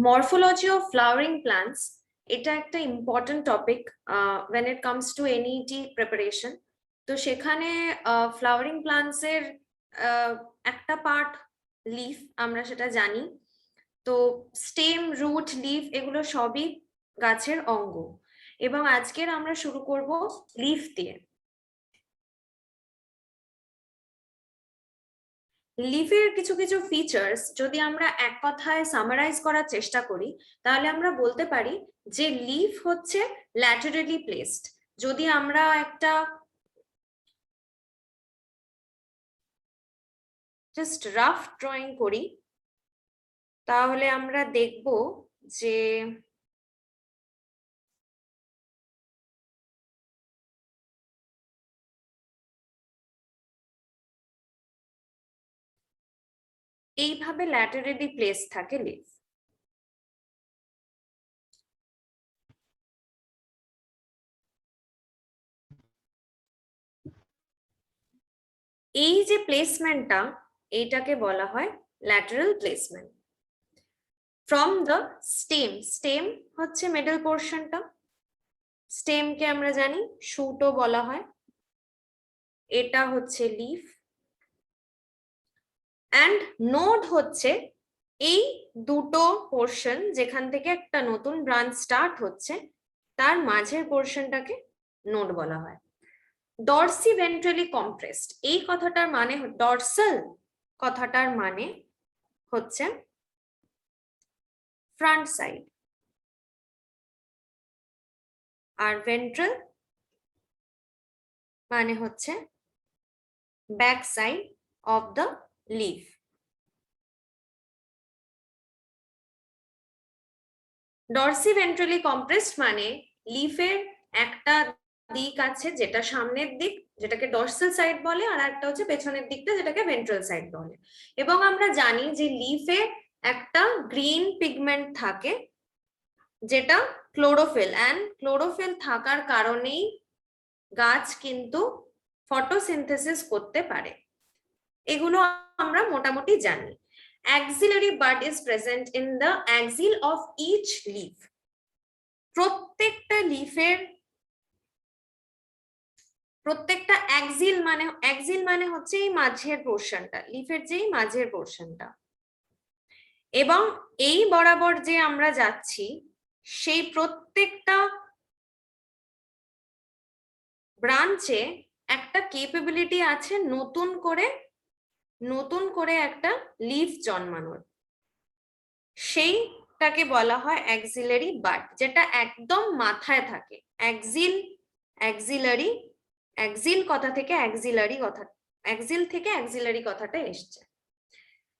Morphology of flowering plants এটা একটা important topic when it comes to NET preparation. তো সেখানে ফ্লাওয়ারিং প্লান্টস এর একটা পার্ট লিফ, আমরা সেটা জানি। তো স্টেম, রুট, লিফ এগুলো সবই গাছের অঙ্গ, এবং আজকের আমরা শুরু করব লিফ দিয়ে। লিফের কিছু কিছু ফিচার্স যদি আমরা এক কথায় সামারাইজ করার চেষ্টা করি, তাহলে আমরা বলতে পারি যে লিফ হচ্ছে ল্যাটারালি প্লেসড। যদি আমরা একটা জাস্ট রাফ ড্রয়িং করি, তাহলে আমরা দেখব যে এইভাবে ল্যাটারালি প্লেস থাকে লিফ। এই যে প্লেসমেন্টটা, এইটাকে বলা হয় lateral placement. From the stem, stem হচ্ছে মিডল পোর্শনটা, স্টেমকে আমরা জানি শুটও বলা হয়, এটা হচ্ছে লিফ, অ্যান্ড নোড হচ্ছে এই দুটো পোর্শন যেখান থেকে একটা নতুন ব্রাঞ্চ স্টার্ট হচ্ছে, তার মাঝের পোর্শনটাকে নোড বলা হয়। ডরসি ভেন্ট্রালি কম্প্রেসড, এই কথাটার মানে ডরসাল কথাটার মানে হচ্ছে ফ্রন্ট সাইড, আর ভেন্ট্রাল মানে হচ্ছে back side of the leaf. Dorsiventrally compressed মানে লিফের একটা দিক আছে যেটা সামনের দিক, যেটাকে ডরসাল সাইড বলে, আর একটা হচ্ছে পেছনের দিকটা যেটাকে ভেন্ট্রাল সাইড বলে। এবং আমরা জানি যে লিফে একটা গ্রিন পিগমেন্ট থাকে যেটা ক্লোরোফিল, অ্যান্ড ক্লোরোফিল থাকার কারণেই গাছ কিন্তু ফটোসিনথেসিস করতে পারে। এগুলো আমরা মোটামুটি জানি। axillary bud is present in the axil of each leaf. প্রত্যেকটা লিফের প্রত্যেকটা অ্যাক্সিল মানে হচ্ছে এই মাঝের পোর্শনটা, লিফের যেই মাঝের পোর্শনটা, এবং এই বরাবর যে আমরা যাচ্ছি সেই প্রত্যেকটা ব্রাঞ্চে একটা কেপেবিলিটি আছে নতুন করে একটা লিফ জন্মানোর। সেইটাকে বলা হয় অ্যাক্সিলারি বাড, যেটা একদম মাথায় থাকে। অ্যাক্সিলারি, অ্যাক্সিল কথা থেকে অ্যাক্সিলারি কথা, অ্যাক্সিল থেকে অ্যাক্সিলারি কথাটা এসছে।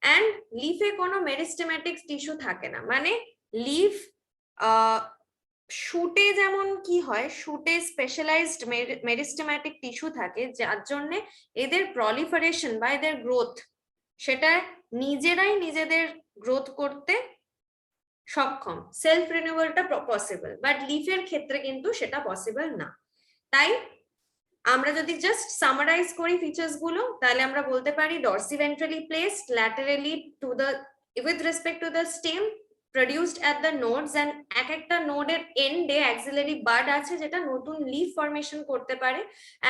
অ্যান্ড লিফে কোনো মেরিস্টেমেটিক টিস্যু থাকে না, মানে লিফ শুটে যেমন কি হয়, শুটে স্পেশালাইজড মেরিস্টেমেটিক টিস্যু থাকে, যার জন্য এদের প্রলিফারেশন বা এদের গ্রোথ, সেটা নিজেরাই নিজেদের গ্রোথ করতে সক্ষম, সেলফ রিনিউয়ালটা পসিবল। বাট লিফের ক্ষেত্রে কিন্তু সেটা পসিবল না। তাই আমরা যদি জাস্ট সামারাইজ করি ফিচার্স গুলো, তাহলে আমরা বলতে পারি dorsiventrally placed, laterally to the with respect to the stem, produced at the nodes, and এক একটা নোডের এন্ডে অ্যাক্সিলারি বাড আছে যেটা নতুন লিফ ফরমেশন করতে পারে,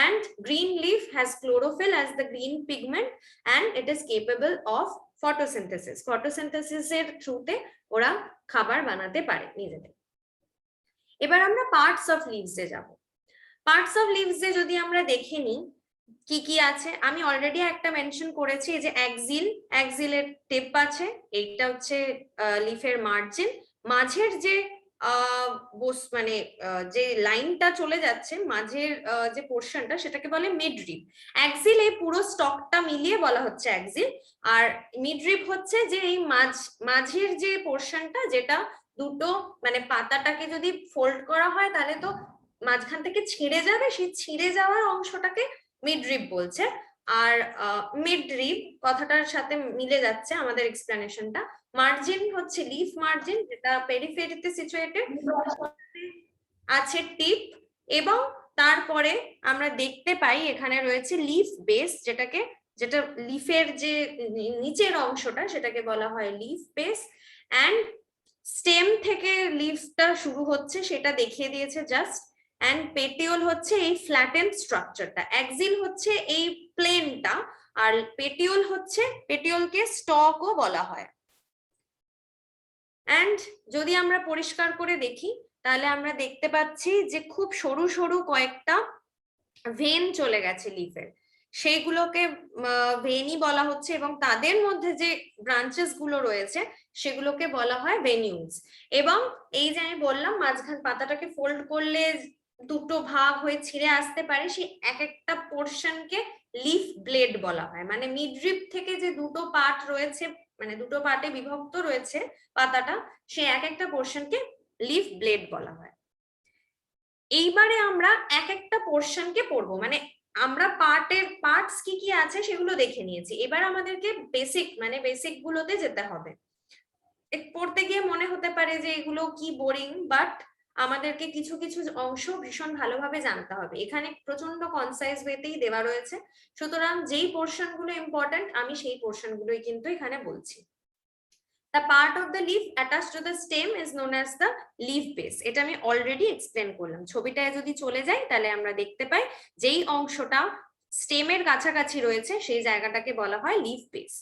and green leaf has chlorophyll as the green pigment, and it is capable of photosynthesis. photosynthesis এর থ্রুতে ওরা খাবার বানাতে পারে নিজেদের। এবার আমরা পার্টস অফ লিভস এ যাব। পার্টস অফ লিভস এ যদি আমরা দেখে নিই কি কি আছে, আমি অলরেডি একটা মেনশন করেছি যে অ্যাক্সিলের টিপ আছে, এইটা হচ্ছে লিফের মার্জিন, মাঝের যে মানে যে লাইনটা চলে যাচ্ছে মাঝের যে পোর্শনটা, সেটাকে বলে মিডরিপ। অ্যাক্সিল এই পুরো স্টকটা মিলিয়ে বলা হচ্ছে অ্যাক্সিল, আর মিডরিপ হচ্ছে যে এই মাঝের যে পোর্শনটা, যেটা দুটো মানে পাতাটাকে যদি ফোল্ড করা হয় তাহলে তো মাঝখান থেকে ছিঁড়ে যাবে, সেই ছিঁড়ে যাওয়ার অংশটাকে মিডরিপ বলছে। আর মিডরিপ কথাটার সাথে মিলে যাচ্ছে আমাদের এক্সপ্লেনেশনটা। মার্জিন হচ্ছে লিফ মার্জিন, যেটা পেরিফেরিতে সিচুয়েটেড, আছে টিপ, এবং তারপরে আমরা দেখতে পাই এখানে রয়েছে লিফ বেস, যেটা লিফের যে নিচের অংশটা সেটাকে বলা হয় লিফ বেস, অ্যান্ড স্টেম থেকে লিফটা শুরু হচ্ছে সেটা দেখিয়ে দিয়েছে জাস্ট। অ্যান্ড পেটিওল হচ্ছে এই ফ্ল্যাটেন্ড স্ট্রাকচারটা, অ্যাক্সিল হচ্ছে এই প্লেনটা, আর পেটিওল হচ্ছে, পেটিওলকে স্টকও বলা হয়। অ্যান্ড যদি আমরা পরিষ্কার করে দেখি তাহলে আমরা দেখতে পাচ্ছি যে খুব সরু সরু কয়েকটা ভেন চলে গেছে লিফের, সেইগুলোকে ভেনই বলা হচ্ছে, এবং তাদের মধ্যে যে ব্রাঞ্চেস গুলো রয়েছে সেগুলোকে বলা হয় ভেনিউলস। এবং এই যে আমি বললাম মাঝখান পাতাটাকে ফোল্ড করলে দুটো ভাগ হয়ে ছিঁড়ে আসতে পারে, সেই এক একটা পোর্শনকে লিফ ব্লেড বলা হয়। মানে মিডরিপ থেকে যে দুটো পার্ট রয়েছে, মানে দুটো পার্টে বিভক্ত রয়েছে পাতাটা, সেই এক একটা পোর্শনকে লিফ ব্লেড বলা হয়। এইবারে আমরা এক একটা পোর্শনকে পড়বো, মানে আমরা পার্টস কি কি আছে সেগুলো দেখে নিয়েছি, এবার আমাদেরকে বেসিক, মানে বেসিক গুলোতে যেতে হবে। পড়তে গিয়ে মনে হতে পারে যে এগুলো কি বোরিং, বাট আমাদেরকে কিছু কিছু অংশ ভীষণ ভালোভাবে জানতে হবে। এখানে প্রচন্ড কনসাইজ ওয়েতেই দেওয়া রয়েছে, সুতরাং যেই পোর্শন গুলো ইম্পর্টেন্ট আমি সেই পোর্শন গুলোই কিন্তু এখানে বলছি। The part of the leaf attached to the stem is known as the leaf base. এটা আমি অলরেডি এক্সপ্লেন করলাম। ছবিটায় যদি চলে যাই তাহলে আমরা দেখতে পাই যেই অংশটা স্টেমের কাছাকাছি রয়েছে সেই জায়গাটাকে বলা হয় লিফ বেস।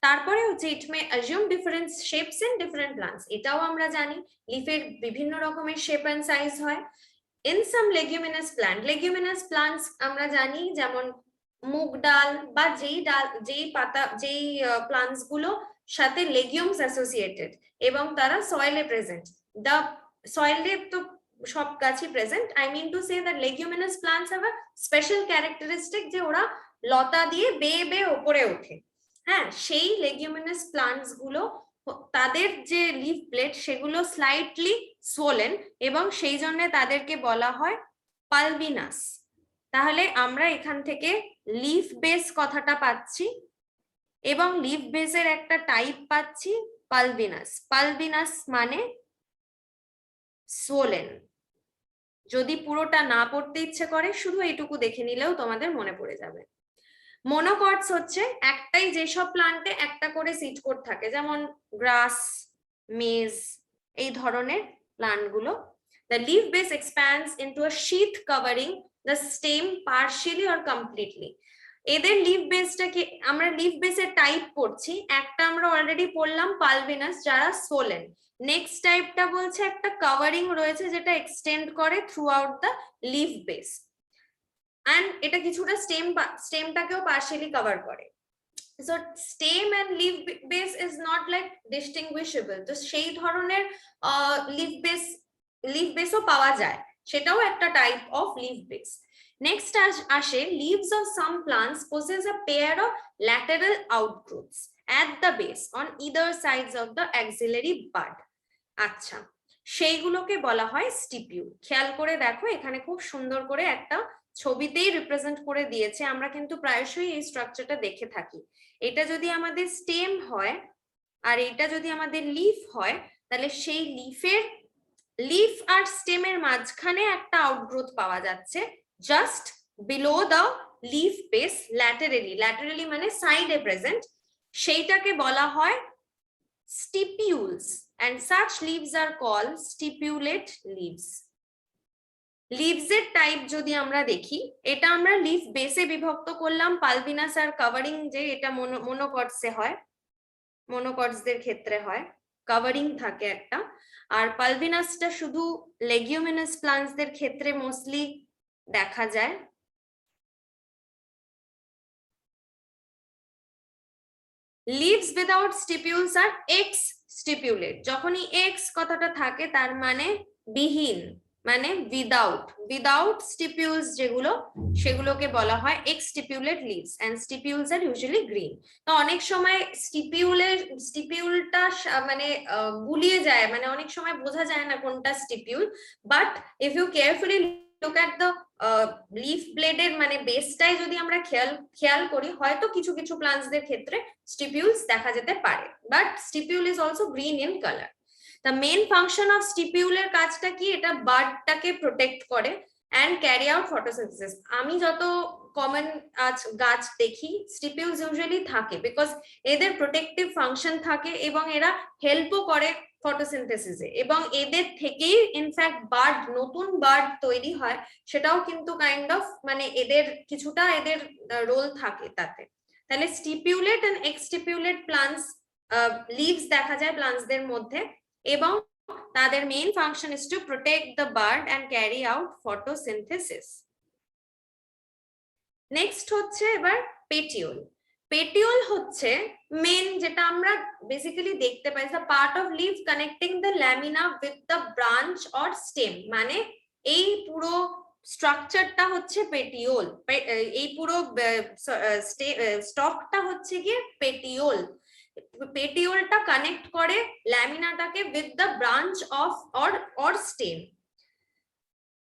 তারপরে হচ্ছে it may assume different shapes in different plants, এটাও আমরা জানি লিফের বিভিন্ন রকমের শেপ এন্ড সাইজ হয়। ইন সাম লেগুমিনাস প্লান্টস আমরা জানি, যেমন মুগ ডাল বা যেই পাতা, যেই প্লান্টস গুলো সাথে লেগিউমস অ্যাসোসিয়েটেড এবং তারা সয়েলে প্রেজেন্ট, দ্য সয়েলে তো সব গাছই present, I mean to say that leguminous plants have a special characteristic যে ওরা লতা দিয়ে বেয়ে বেয়ে ওপরে ওঠে। হ্যাঁ, সেই লেগুমিনাস প্লান্টস গুলো তাদের যে লিফ প্লেট সেগুলো স্লাইটলি সোলেন এবং সেই জন্য তাদেরকে বলা হয় পালবিনাস। তাহলে আমরা এখান থেকে লিফ বেস কথাটা পাচ্ছি এবং লিফ বেসের একটা টাইপ পাচ্ছি পালবিনাস। পালবিনাস মানে সোলেন। যদি পুরোটা না পড়তে ইচ্ছে করে শুধু এইটুকু দেখে নিলেও তোমাদের মনে পড়ে যাবে। মনোকটস হচ্ছে একটাই, যেসব প্লান্টে একটা করে সিড কোট থাকে, যেমন গ্রাস, মেজ, এই ধরনের প্লান্ট গুলো। The leaf base expands into a sheath covering the stem partially or completely. এদের লিফ বেসটাকে আমরা লিফ বেসের টাইপ পড়ছি, একটা আমরা অলরেডি পড়লাম পালবিনাস যারা সোলেন, নেক্সট টাইপটা বলছে একটা কভারিং রয়েছে যেটা এক্সটেন্ড করে through out the leaf base, and এটা কিছুটা স্টেমটাকেও পার্শিয়ালি কভার করে। So stem and leaf base is not like distinguishable, তো সেই ধরনের লিফ বেসও পাওয়া যায়, সেটাও একটা type of leaf base. Next আসে leaves of some plants possess a pair of lateral outgrowths at the base on either sides of the axillary bud. আচ্ছা, সেইগুলোকে বলা হয় স্টিপিউল। খেয়াল করে দেখো এখানে খুব সুন্দর করে একটা ছবিতেই রিপ্রেজেন্ট করে দিয়েছে, আমরা কিন্তু প্রায়শই এই স্ট্রাকচারটা দেখে থাকি। এটা যদি আমাদের স্টেম হয় আর এটা যদি আমাদের লিফ হয়, তাহলে সেই লিফ আর স্টেমের মাঝখানে একটা আউটগ্রোথ পাওয়া যাচ্ছে just below the leaf base, laterally মানে সাইডে প্রেজেন্ট, সেইটাকে বলা হয় stipules, and such leaves are called stipulate leaves. Leaves এর টাইপ যদি আমরা দেখি, এটা আমরা লিফ বেসে বিভক্ত করলাম, পালবিনাস আর কভারিং যে এটা মনোকটসে হয়, মনোকটসদের ক্ষেত্রে হয়, কভারিং থাকে একটা, আর পালবিনাসটা শুধু লেগুমিনাস প্লান্টসদের ক্ষেত্রে মোস্টলি দেখা যায়। লিভস উইদাউট স্টিপিউলস আর এক্স স্টিপিউলেট। যখনই এক্স কথাটা থাকে তার মানে বিহীন, মানে উইদাউট স্টিপিউলস যেগুলো সেগুলোকে বলা হয় exstipulate leaves, and stipules are usually green. তো অনেক সময় স্টিপিউলটা মানে গুলিয়ে যায়, মানে অনেক সময় বোঝা যায় না কোনটা stipule, but if you carefully look at the leaf ব্লেডের মানে বেসটাই যদি আমরা খেয়াল করি, হয়তো কিছু কিছু প্লান্টসদের ক্ষেত্রে স্টিপিউলস দেখা যেতে পারে, but stipule is also green in colour. The main function of স্টিপিউলের কাজটা কি, এটা বার্ডটাকে প্রোটেক্ট করে অ্যান্ড ক্যারি আউট ফটোসিনথেসিস। আমি যত কমন গাছ দেখি স্টিপিউলস ইউজুয়ালি থাকে, বিকজ এদের প্রোটেক্টিভ ফাংশন থাকে এবং এরা হেল্পও করে ফটোসিনথেসিসে, এবং এদের থেকেই ইনফ্যাক্ট বার্ড, নতুন বার্ড তৈরি হয়, সেটাও কিন্তু কাইন্ড অফ মানে এদের কিছুটা এদের রোল থাকে তাতে। তাহলে স্টিপিউলেট এন্ড এক্সটিপিউলেট প্লান্টস লিভস দেখা যায় প্লান্টসদের মধ্যে, এবং তাদের main function is to protect the bird and carry out photosynthesis. Next হচ্ছে এবার পেটিওল। পেটিওল হচ্ছে মেন যেটা আমরা বেসিক্যালি দেখতে পাই, the part of leaf connecting the lamina with the branch or stem, মানে এই পুরো স্ট্রাকচারটা হচ্ছে পেটিওল, এই পুরো স্টকটা হচ্ছে গিয়ে পেটিওল। পেটিওলটা কানেক্ট করে ল্যামিনাটাকে with the branch of or stem,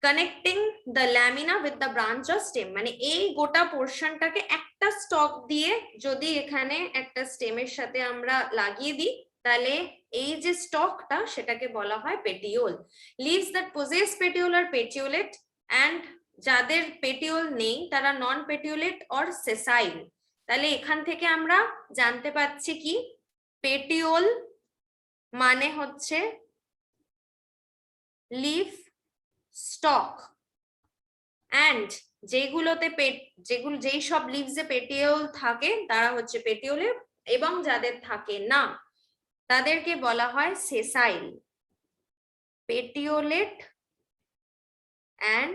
connecting the lamina with the branch of stem, মানে এই গোটা পোর্শনটাকে একটা স্টক দিয়ে যদি এখানে একটা স্টেমের সাথে আমরা লাগিয়ে দিই, তাহলে এই যে স্টকটা সেটাকে বলা হয় petiole. Leaves that possess petiole are petiolate, and যাদের পেটিওল নেই তারা নন পেটিওলেট অর সেসাইল। তাহলে এখান থেকে আমরা জানতে পাচ্ছি কি, পেটিওল মানে হচ্ছে লিভ স্টক, অ্যান্ড যেগুলোতে যেই সব লিভসে পেটিওল থাকে তারা হচ্ছে পেটিওলে, এবং যাদের থাকে না তাদেরকে বলা হয় সেসাইল। পেটিওলেট and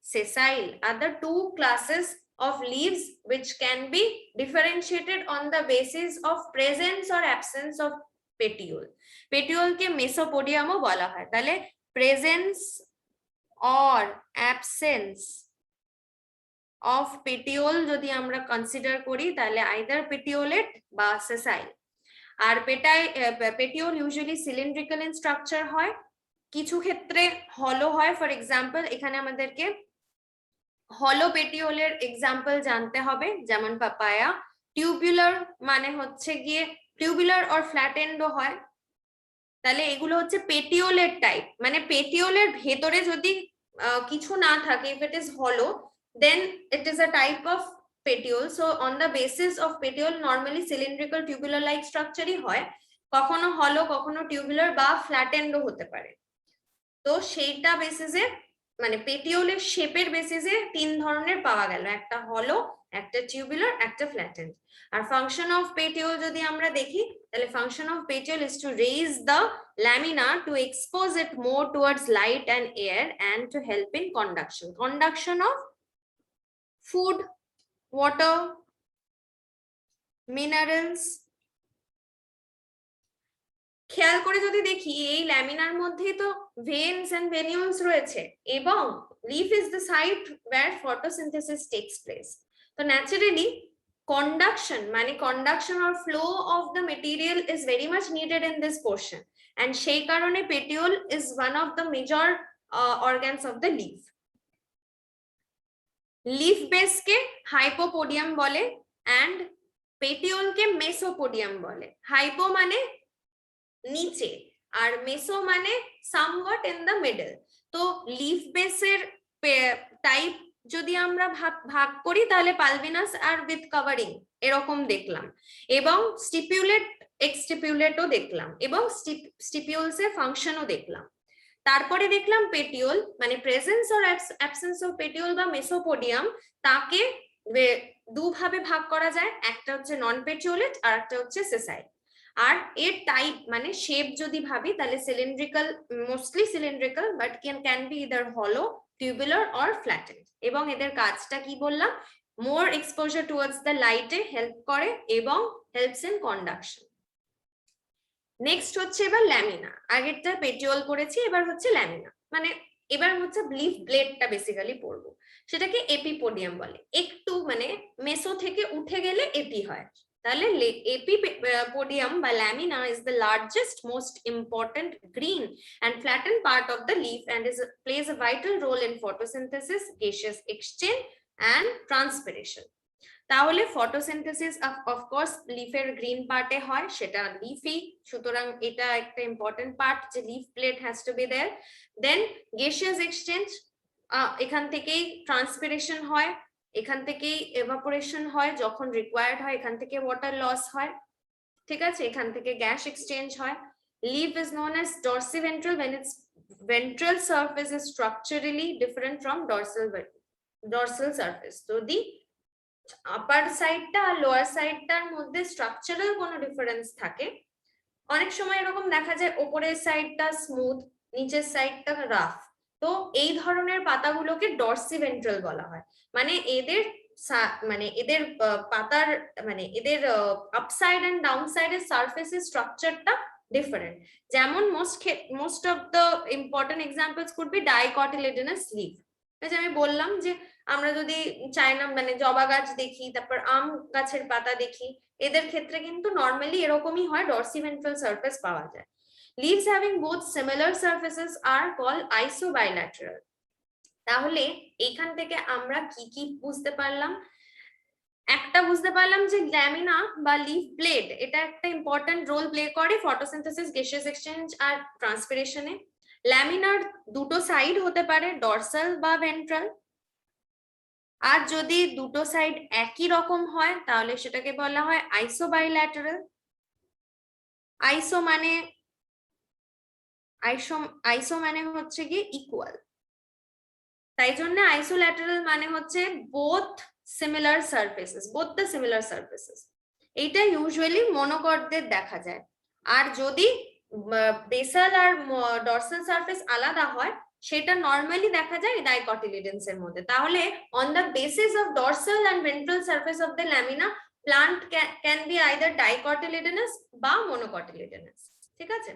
sessile are the two classes of leaves which can be differentiated on the basis of presence or absence of petiole. petiole ke mesopodium o bola hoy, tale presence or absence of petiole jodi amra consider kori tale either petiolate ba sessile. R petiole usually cylindrical in structure হয়, কিছু ক্ষেত্রে হলো হয়। For example এখানে আমাদেরকে হলো পেটিওলের example জানতে হবে, যেমন পাপায়া। টিউবুলার মানে হচ্ছে গিয়ে টিউবুলার অর ফ্ল্যাট এন্ডও হয়, তাহলে এগুলো হচ্ছে পেটিওলের টাইপ, মানে পেটিওলের ভেতরে যদি কিছু না থাকে, ইফ ইট ইজ হলো, then it is a type of petiole. So on the basis of petiole normally cylindrical tubular like structure হয়, কখনো হলো কখনো টিউবুলার বা ফ্ল্যাট এন্ডও হতে পারে। তো সেইটা বেসিসে মানে পেটিওলের শেপের বেসিসে তিন ধরনের পাওয়া গেল, একটা হলো, একটা টিউবুলার, একটা ফ্ল্যাটেন্ড। আর ফাংশন অফ পেটিওল যদি আমরা দেখি, তাহলে function of petiole is to raise the lamina to expose it more towards light and air and to help in conduction of food, water, minerals. খেয়াল করে যদি দেখি এই ল্যামিনার মধ্যেই তো ভেনস এন্ড ভেনিউলস রয়েছে, এবং leaf is the site where photosynthesis takes place. তো ন্যাচারালি conduction মানে conduction or flow of the material is very much needed in this portion, and সেই কারণে petiole is one of the major organs of the leaf. leaf base K hypopodium বলে and petiole K mesopodium বলে। hypo মানে নিচে আর মেসো মানে somewhat in the middle। তো leaf বেসের type যদি আমরা ভাগ করি তাহলে পালভিনাস আর উইথ কভারিং এরকম দেখলাম, এবং স্টিপিউলেট এক্সটিপিউলেটও দেখলাম, এবং স্টিপিউলস এর ফাংশনও দেখলাম। তারপরে দেখলাম পেটিওল মানে প্রেজেন্স অর অ্যাবসেন্স অফ পেটিওল বা মেসোপোডিয়াম, তাকে দুভাবে ভাগ করা যায়, একটা হচ্ছে নন পেটিওলেট আর একটা হচ্ছে সেসাইল। আর এর টাইপ মানে শেপ যদি ভাবি তাহলে cylindrical, mostly cylindrical, but can be either হলো, টিউবুলার অর ফ্ল্যাটেন্ড। এবং এদের কাজটা কি বললাম, মোর এক্সপোজার টুয়ার্ডস দ্য লাইটে হেল্প করে এবং হেল্পস ইন কন্ডাকশন। নেক্সট হচ্ছে এবার ল্যামিনা। আগেরটা পেটিওল করেছি, এবার হচ্ছে ল্যামিনা, মানে এবার হচ্ছে লিফ ব্লেডটা বেসিক্যালি পড়বো, সেটাকে এপিপোডিয়াম বলে। একটু মানে মেসো থেকে উঠে গেলে এপি হয়, তাহলে এপিপোডিয়াম বা lamina is the largest, most important green and flattened part of the leaf and plays a vital role in photosynthesis, gaseous exchange and transpiration. তাহলে ফটোসিনথেসিস অফ কোর্স লিফের গ্রিন পার্টে হয়, সেটা লিফি, সুতরাং এটা একটা ইম্পর্টেন্ট পার্ট যে leaf plate has to be there. Then gaseous exchange, এখান থেকেই ট্রান্সপিরেশন হয়, এখান থেকেই এভাপোরেশন হয়, যখন রিকোয়ার্ড হয় এখান থেকে ওয়াটার লস হয়, ঠিক আছে, এখান থেকে গ্যাস এক্সচেঞ্জ হয়। Leaf is known as dorsiventral when its ventral surface is structurally different from dorsal surface. So the আপার সাইডটা আর লোয়ার সাইডটার মধ্যে স্ট্রাকচারাল কোনো ডিফারেন্স থাকে, অনেক সময় এরকম দেখা যায় ওপরের সাইডটা স্মুথ, নিচের সাইডটা রাফ, তো এই ধরনের পাতাগুলোকে ডরসিভেন্ট্রাল বলা হয়। মানে এদের পাতার মানে এদের আপসাইড এন্ড ডাউন সাইডের সারফেসের স্ট্রাকচারটা ডিফারেন্ট। যেমন most of the important examples could be dicotyledonous leaf. আমি বললাম যে আমরা যদি চায়না মানে জবা গাছ দেখি, তারপর আম গাছের পাতা দেখি, এদের ক্ষেত্রে কিন্তু নরমালি এরকমই হয়, ডরসিভেন্ট্রাল সারফেস পাওয়া যায়। Leaves having both similar surfaces are called isobilateral. তাহলে এইখান থেকে আমরা কি কি বুঝতে পারলাম? একটা বুঝতে পারলাম যে ল্যামিনা বা লিফ ব্লেড এটা একটা ইম্পর্টেন্ট রোল প্লে করে ফটোসিনথেসিস, গ্যাসিয়াস এক্সচেঞ্জ আর ট্রান্সপিরেশনে। ল্যামিনার দুটো সাইড হতে পারে, ডরসাল বা ভেন্ট্রাল। আর যদি দুটো সাইড একই রকম হয় তাহলে সেটাকে বলা হয় আইসোবাইল্যাটারাল। আইসো মানে হচ্ছে কি ইকুয়াল, তাই জন্য আইসোল্যাটারাল মানে হচ্ছে বোথ সিমিলার সারফেসেস। এইটা ইউজুয়ালি মনোকটদের দেখা যায়। আর যদি বেসাল আর ডরসাল সারফেস আলাদা হয় সেটা নরমালি দেখা যায় ডাইকটিলিডেন্স এর মধ্যে। তাহলে on the basis of dorsal and ventral surface of the lamina plant can be either dicotyledonous বা মনোকটিলিডেনাস। ঠিক আছে,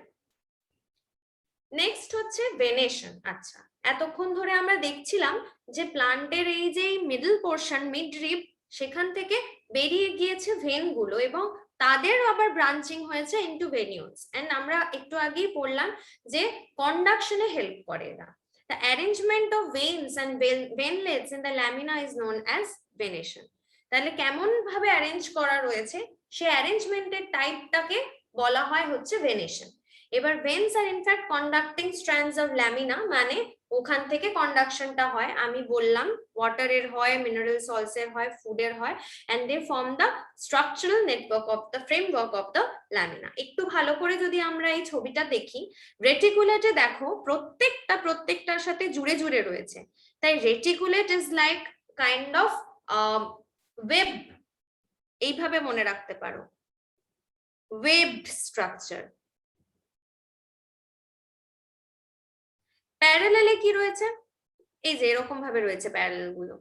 নেক্সট হচ্ছে ভেনেশন। আচ্ছা, এতক্ষণ ধরে আমরা দেখছিলাম যে প্লান্টের এই যে মিডল পোর্শন মিডরিব, সেখান থেকে বেরিয়ে গিয়েছে ভেন গুলো এবং তাদের আবার ব্রাঞ্চিং হয়েছে ইনটু ভেনিউলস। এন্ড আমরা একটু আগেই পড়লাম যে কন্ডাকশনে হেল্প করে এরা। The arrangement of veins and veinlets in the lamina is known as venation. তাহলে কেমন ভাবে অ্যারেঞ্জ করা রয়েছে সেই অ্যারেঞ্জমেন্টের টাইপটাকে বলা হয় হচ্ছে ভেনেশন। এবার veins are in fact conducting strands of lamina, মানে ওখান থেকে কন্ডাকশনটা হয়। আমি বললাম ওয়াটারের হয়, মিনারেল সল্টসের হয়, ফুডের হয়, and they form the structural network of the framework of the lamina. একটু ভালো করে যদি আমরা এই ছবিটা দেখি, রেটিকুলেটে দেখো প্রত্যেকটার সাথে জুড়ে জুড়ে রয়েছে। তাই রেটিকুলেট is like kind of web, এইভাবে মনে রাখতে পারো, ওয়েবড স্ট্রাকচার। প্যারালালে কি রয়েছে? এই যে এরকম ভাবে রয়েছে প্যারালাল গুলো।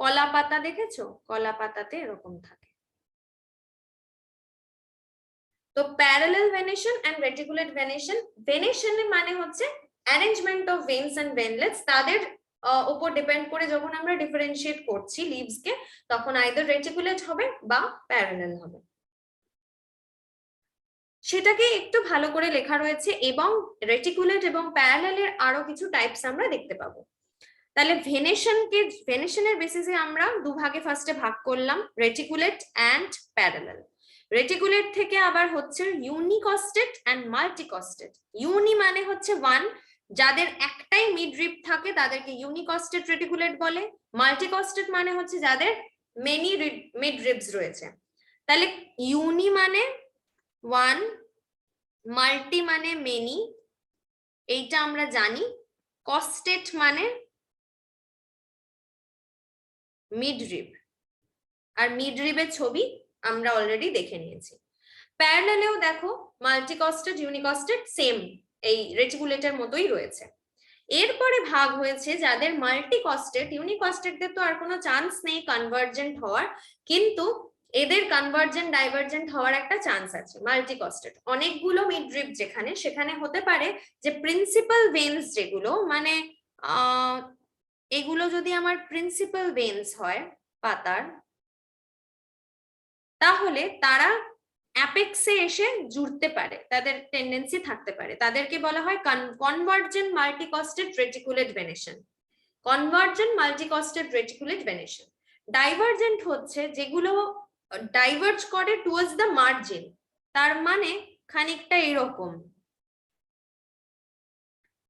কলা পাতা দেখেছো? কলা পাতাতে এরকম থাকে। তো parallel venation and reticulate venation. Venation মানে হচ্ছে arrangement of veins and veinlets, তাদের উপর ডিপেন্ড করে যখন আমরা ডিফারেন্সিয়েট করছি লিভস কে, তখন আইদার রেটিকুলেট হবে বা প্যারালাল হবে। সেটাকে একটু ভালো করে লেখা রয়েছে এবং রেটিকুলেট এবং প্যারালালের আরো কিছু টাইপস আমরা দেখতে পাবো। তাহলে ভেনেশনের বেসিসে আমরা দুভাগে ফার্স্টে ভাগ করলাম, রেটিকুলেট এন্ড প্যারালাল। রেটিকুলেট থেকে আবার হচ্ছে ইউনিকস্টেট এন্ড মাল্টিকস্টেট। ইউনি মানে হচ্ছে ওয়ান, যাদের একটাই মিডরিব থাকে তাদেরকে ইউনিকস্টেট রেটিকুলেট বলে। মাল্টিকস্টেট মানে হচ্ছে যাদের মেনি মিডরিবস রয়েছে। তাহলে ইউনি মানে ওয়ান, মাল্টি মানে মেনি, এইটা আমরা জানি। কস্টেট মানে মিডরিব, আর মিডরিবের ছবি আমরা অলরেডি দেখে নিয়েছি। প্যারালালেও দেখো মাল্টিকস্টেট ইউনিকস্টেট সেম এই রেটিকুলেটের মতোই রয়েছে। এরপরে ভাগ হয়েছে যাদের মাল্টিকস্টেট। ইউনিকস্টেটদের তো আর কোনো চান্স নেই কনভার্জেন্ট হওয়ার, কিন্তু এদের কনভার্জেন্ট ডাইভার্জেন্ট হওয়ার একটা চান্স আছে। মাল্টিকস্টেট অনেকগুলো মিডরিব যেখানে, সেখানে হতে পারে যে প্রিন্সিপাল ভেন্স যেগুলো, মানে এগুলো যদি আমার প্রিন্সিপাল ভেন্স হয় পাতার, তাহলে তারা অ্যাপেক্সে এসে জুড়তে পারে, তাদের টেন্ডেন্সি থাকতে পারে। তাদেরকে বলা হয় convergent multicostate reticulate venation. Convergent multicostate reticulate venation. Divergent হচ্ছে যেগুলো ডাইভার্জ করে টুয়ার্ডস দ্য মার্জিন, তার মানে খানিকটা এরকম,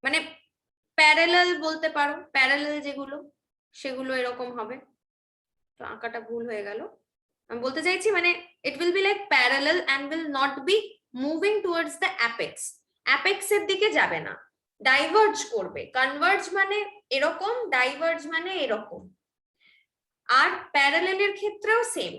মানে প্যারালাল বলতে পারো। প্যারালাল যেগুলো সেগুলো এরকম হবে। তো আঁকাটা ভুল হয়ে গেল। আমি বলতে চাইছি মানে it will be like parallel and will not be moving towards the apex, অ্যাপেক্সের দিকে যাবে না, ডাইভার্জ করবে। কনভার্জ মানে এরকম, ডাইভার্জ মানে এরকম। আর প্যারালেলের ক্ষেত্রেও সেম,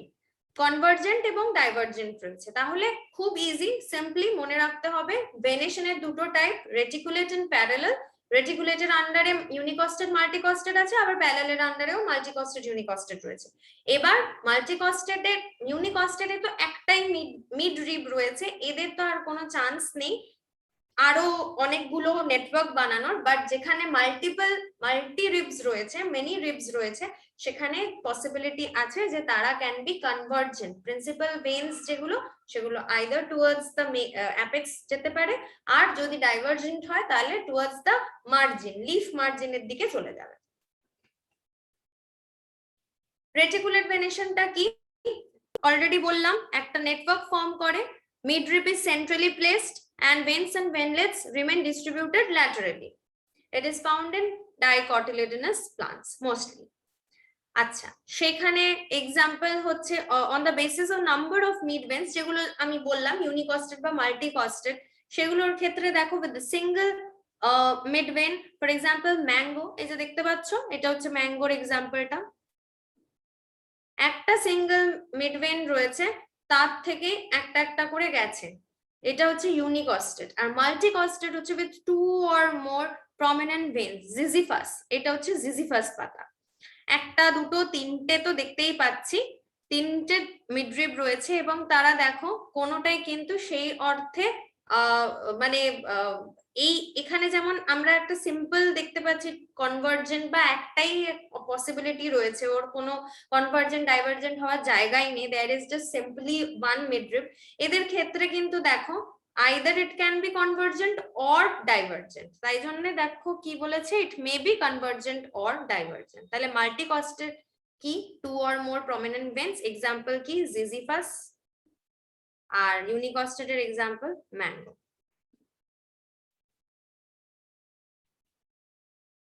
কনভার্জেন্ট এবং ডাইভার্জেন্ট রয়েছে। তাহলে খুব ইজি, সিম্পলি মনে রাখতে হবে ভেনেশনের দুটো টাইপ, রেটিকুলেট এন্ড প্যারালাল। রেটিকুলেটের আন্ডারে ইউনিকস্টেড মাল্টিকস্টেড আছে, আবার প্যারালেলের আন্ডারেও মাল্টিকস্টেড ইউনিকস্টেড রয়েছে। এবার মাল্টিকস্টেডে ইউনিকস্টেডে তো একটাই মিড রিব রয়েছে, এদের তো আর কোনো চান্স নেই আরো অনেকগুলো নেটওয়ার্ক বানানোর, বাট যেখানে মাল্টি রিবস রয়েছে, মেনি রিবস রয়েছে, সেখানে পসিবিলিটি আছে যে তারা can be convergent. Principal veins যেগুলো, সেগুলো আইদার টুয়ার্ডস দ্য অ্যাপেক্স যেতে পারে, আর যদি ডাইভার্জেন্ট হয় তাহলে টুয়ার্ডস দ্য মার্জিন, লিফ মার্জিনের দিকে চলে যাবে। রেটিকুলেট ভেনেশনটা কি অলরেডি বললাম, একটা নেটওয়ার্ক ফর্ম করে, mid rib is centrally placed and veins and venlets remain distributed laterally. It is found in dicotyledonous plants mostly. আচ্ছা, সেখানে এক্সাম্পল হচ্ছে on the basis of number of mid veins, যেগুলো আমি বললাম unicostate বা multicostate, সেগুলোর ক্ষেত্রে দেখো with single mid vein, for example mango, এই যে দেখতে পাচ্ছ, এটা হচ্ছে ম্যাঙ্গোর এক্সাম্পলটা, একটা সিঙ্গেল মিড ভেন রয়েছে, তার থেকে একটা একটা করে গেছে, এটা হচ্ছে ইউনিকস্টেড। আর মাল্টিকস্টেড হচ্ছে with two or more prominent veins, Zizyphus, এটা হচ্ছে জিজিফাস পাতা। একটা দুটো তিনটে তো দেখতেই পাচ্ছি, তিনটে মিডরিব রয়েছে, এবং তারা দেখো কোনোটাই কিন্তু সেই অর্থে মানে এই এখানে যেমন আমরা একটা সিম্পল দেখতে পাচ্ছি কনভার্জেন্ট, বা একটাই পসিবিলিটি রয়েছে, ওর কোনো কনভার্জেন্ট ডাইভার্জেন্ট হওয়ার জায়গাই নেই, there is just simply one midrib. এদের ক্ষেত্রে কিন্তু দেখো either it can be convergent or divergent, তাই জন্য দেখো কি বলেছে, it may be convergent or divergent। তাহলে মাল্টিকস্টেড কি, two or more prominent veins, example কি জিজিফাস, আর ইউনিকস্টেড এর এক্সাম্পল ম্যাঙ্গো।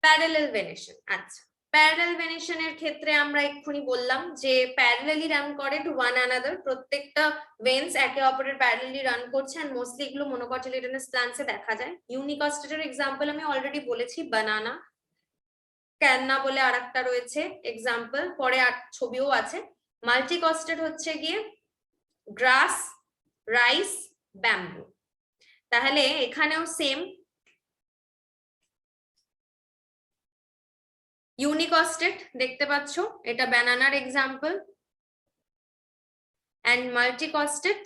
প্যারালাল ভেনেশন, আচ্ছা, প্যারালাল ভেনেশনের ক্ষেত্রে আমরা এক্ষুনি বললাম যে প্যারালালি রান করে টু ওয়ান অ্যানাদার, প্রত্যেকটা ভেন্স একে অপরের প্যারালালি রান করছে, এন্ড মোস্টলি এগুলো মনোকটিলিডনাস প্ল্যান্টসে দেখা যায়। ইউনিকস্টেডের এক্সাম্পল আমি অলরেডি বলেছি, বানানা, ক্যান্না বলে আরেকটা রয়েছে এক্সাম্পল, পরে আর ছবিও আছে। মাল্টিকস্টেড হচ্ছে গিয়ে গ্রাস, রাইস, ব্যাম্বু। তাহলে এখানেও সেম, ইউনিকস্টেড দেখতে পাচ্ছ, এটা ব্যানানার এক্সাম্পল, এন্ড মাল্টিকস্টেড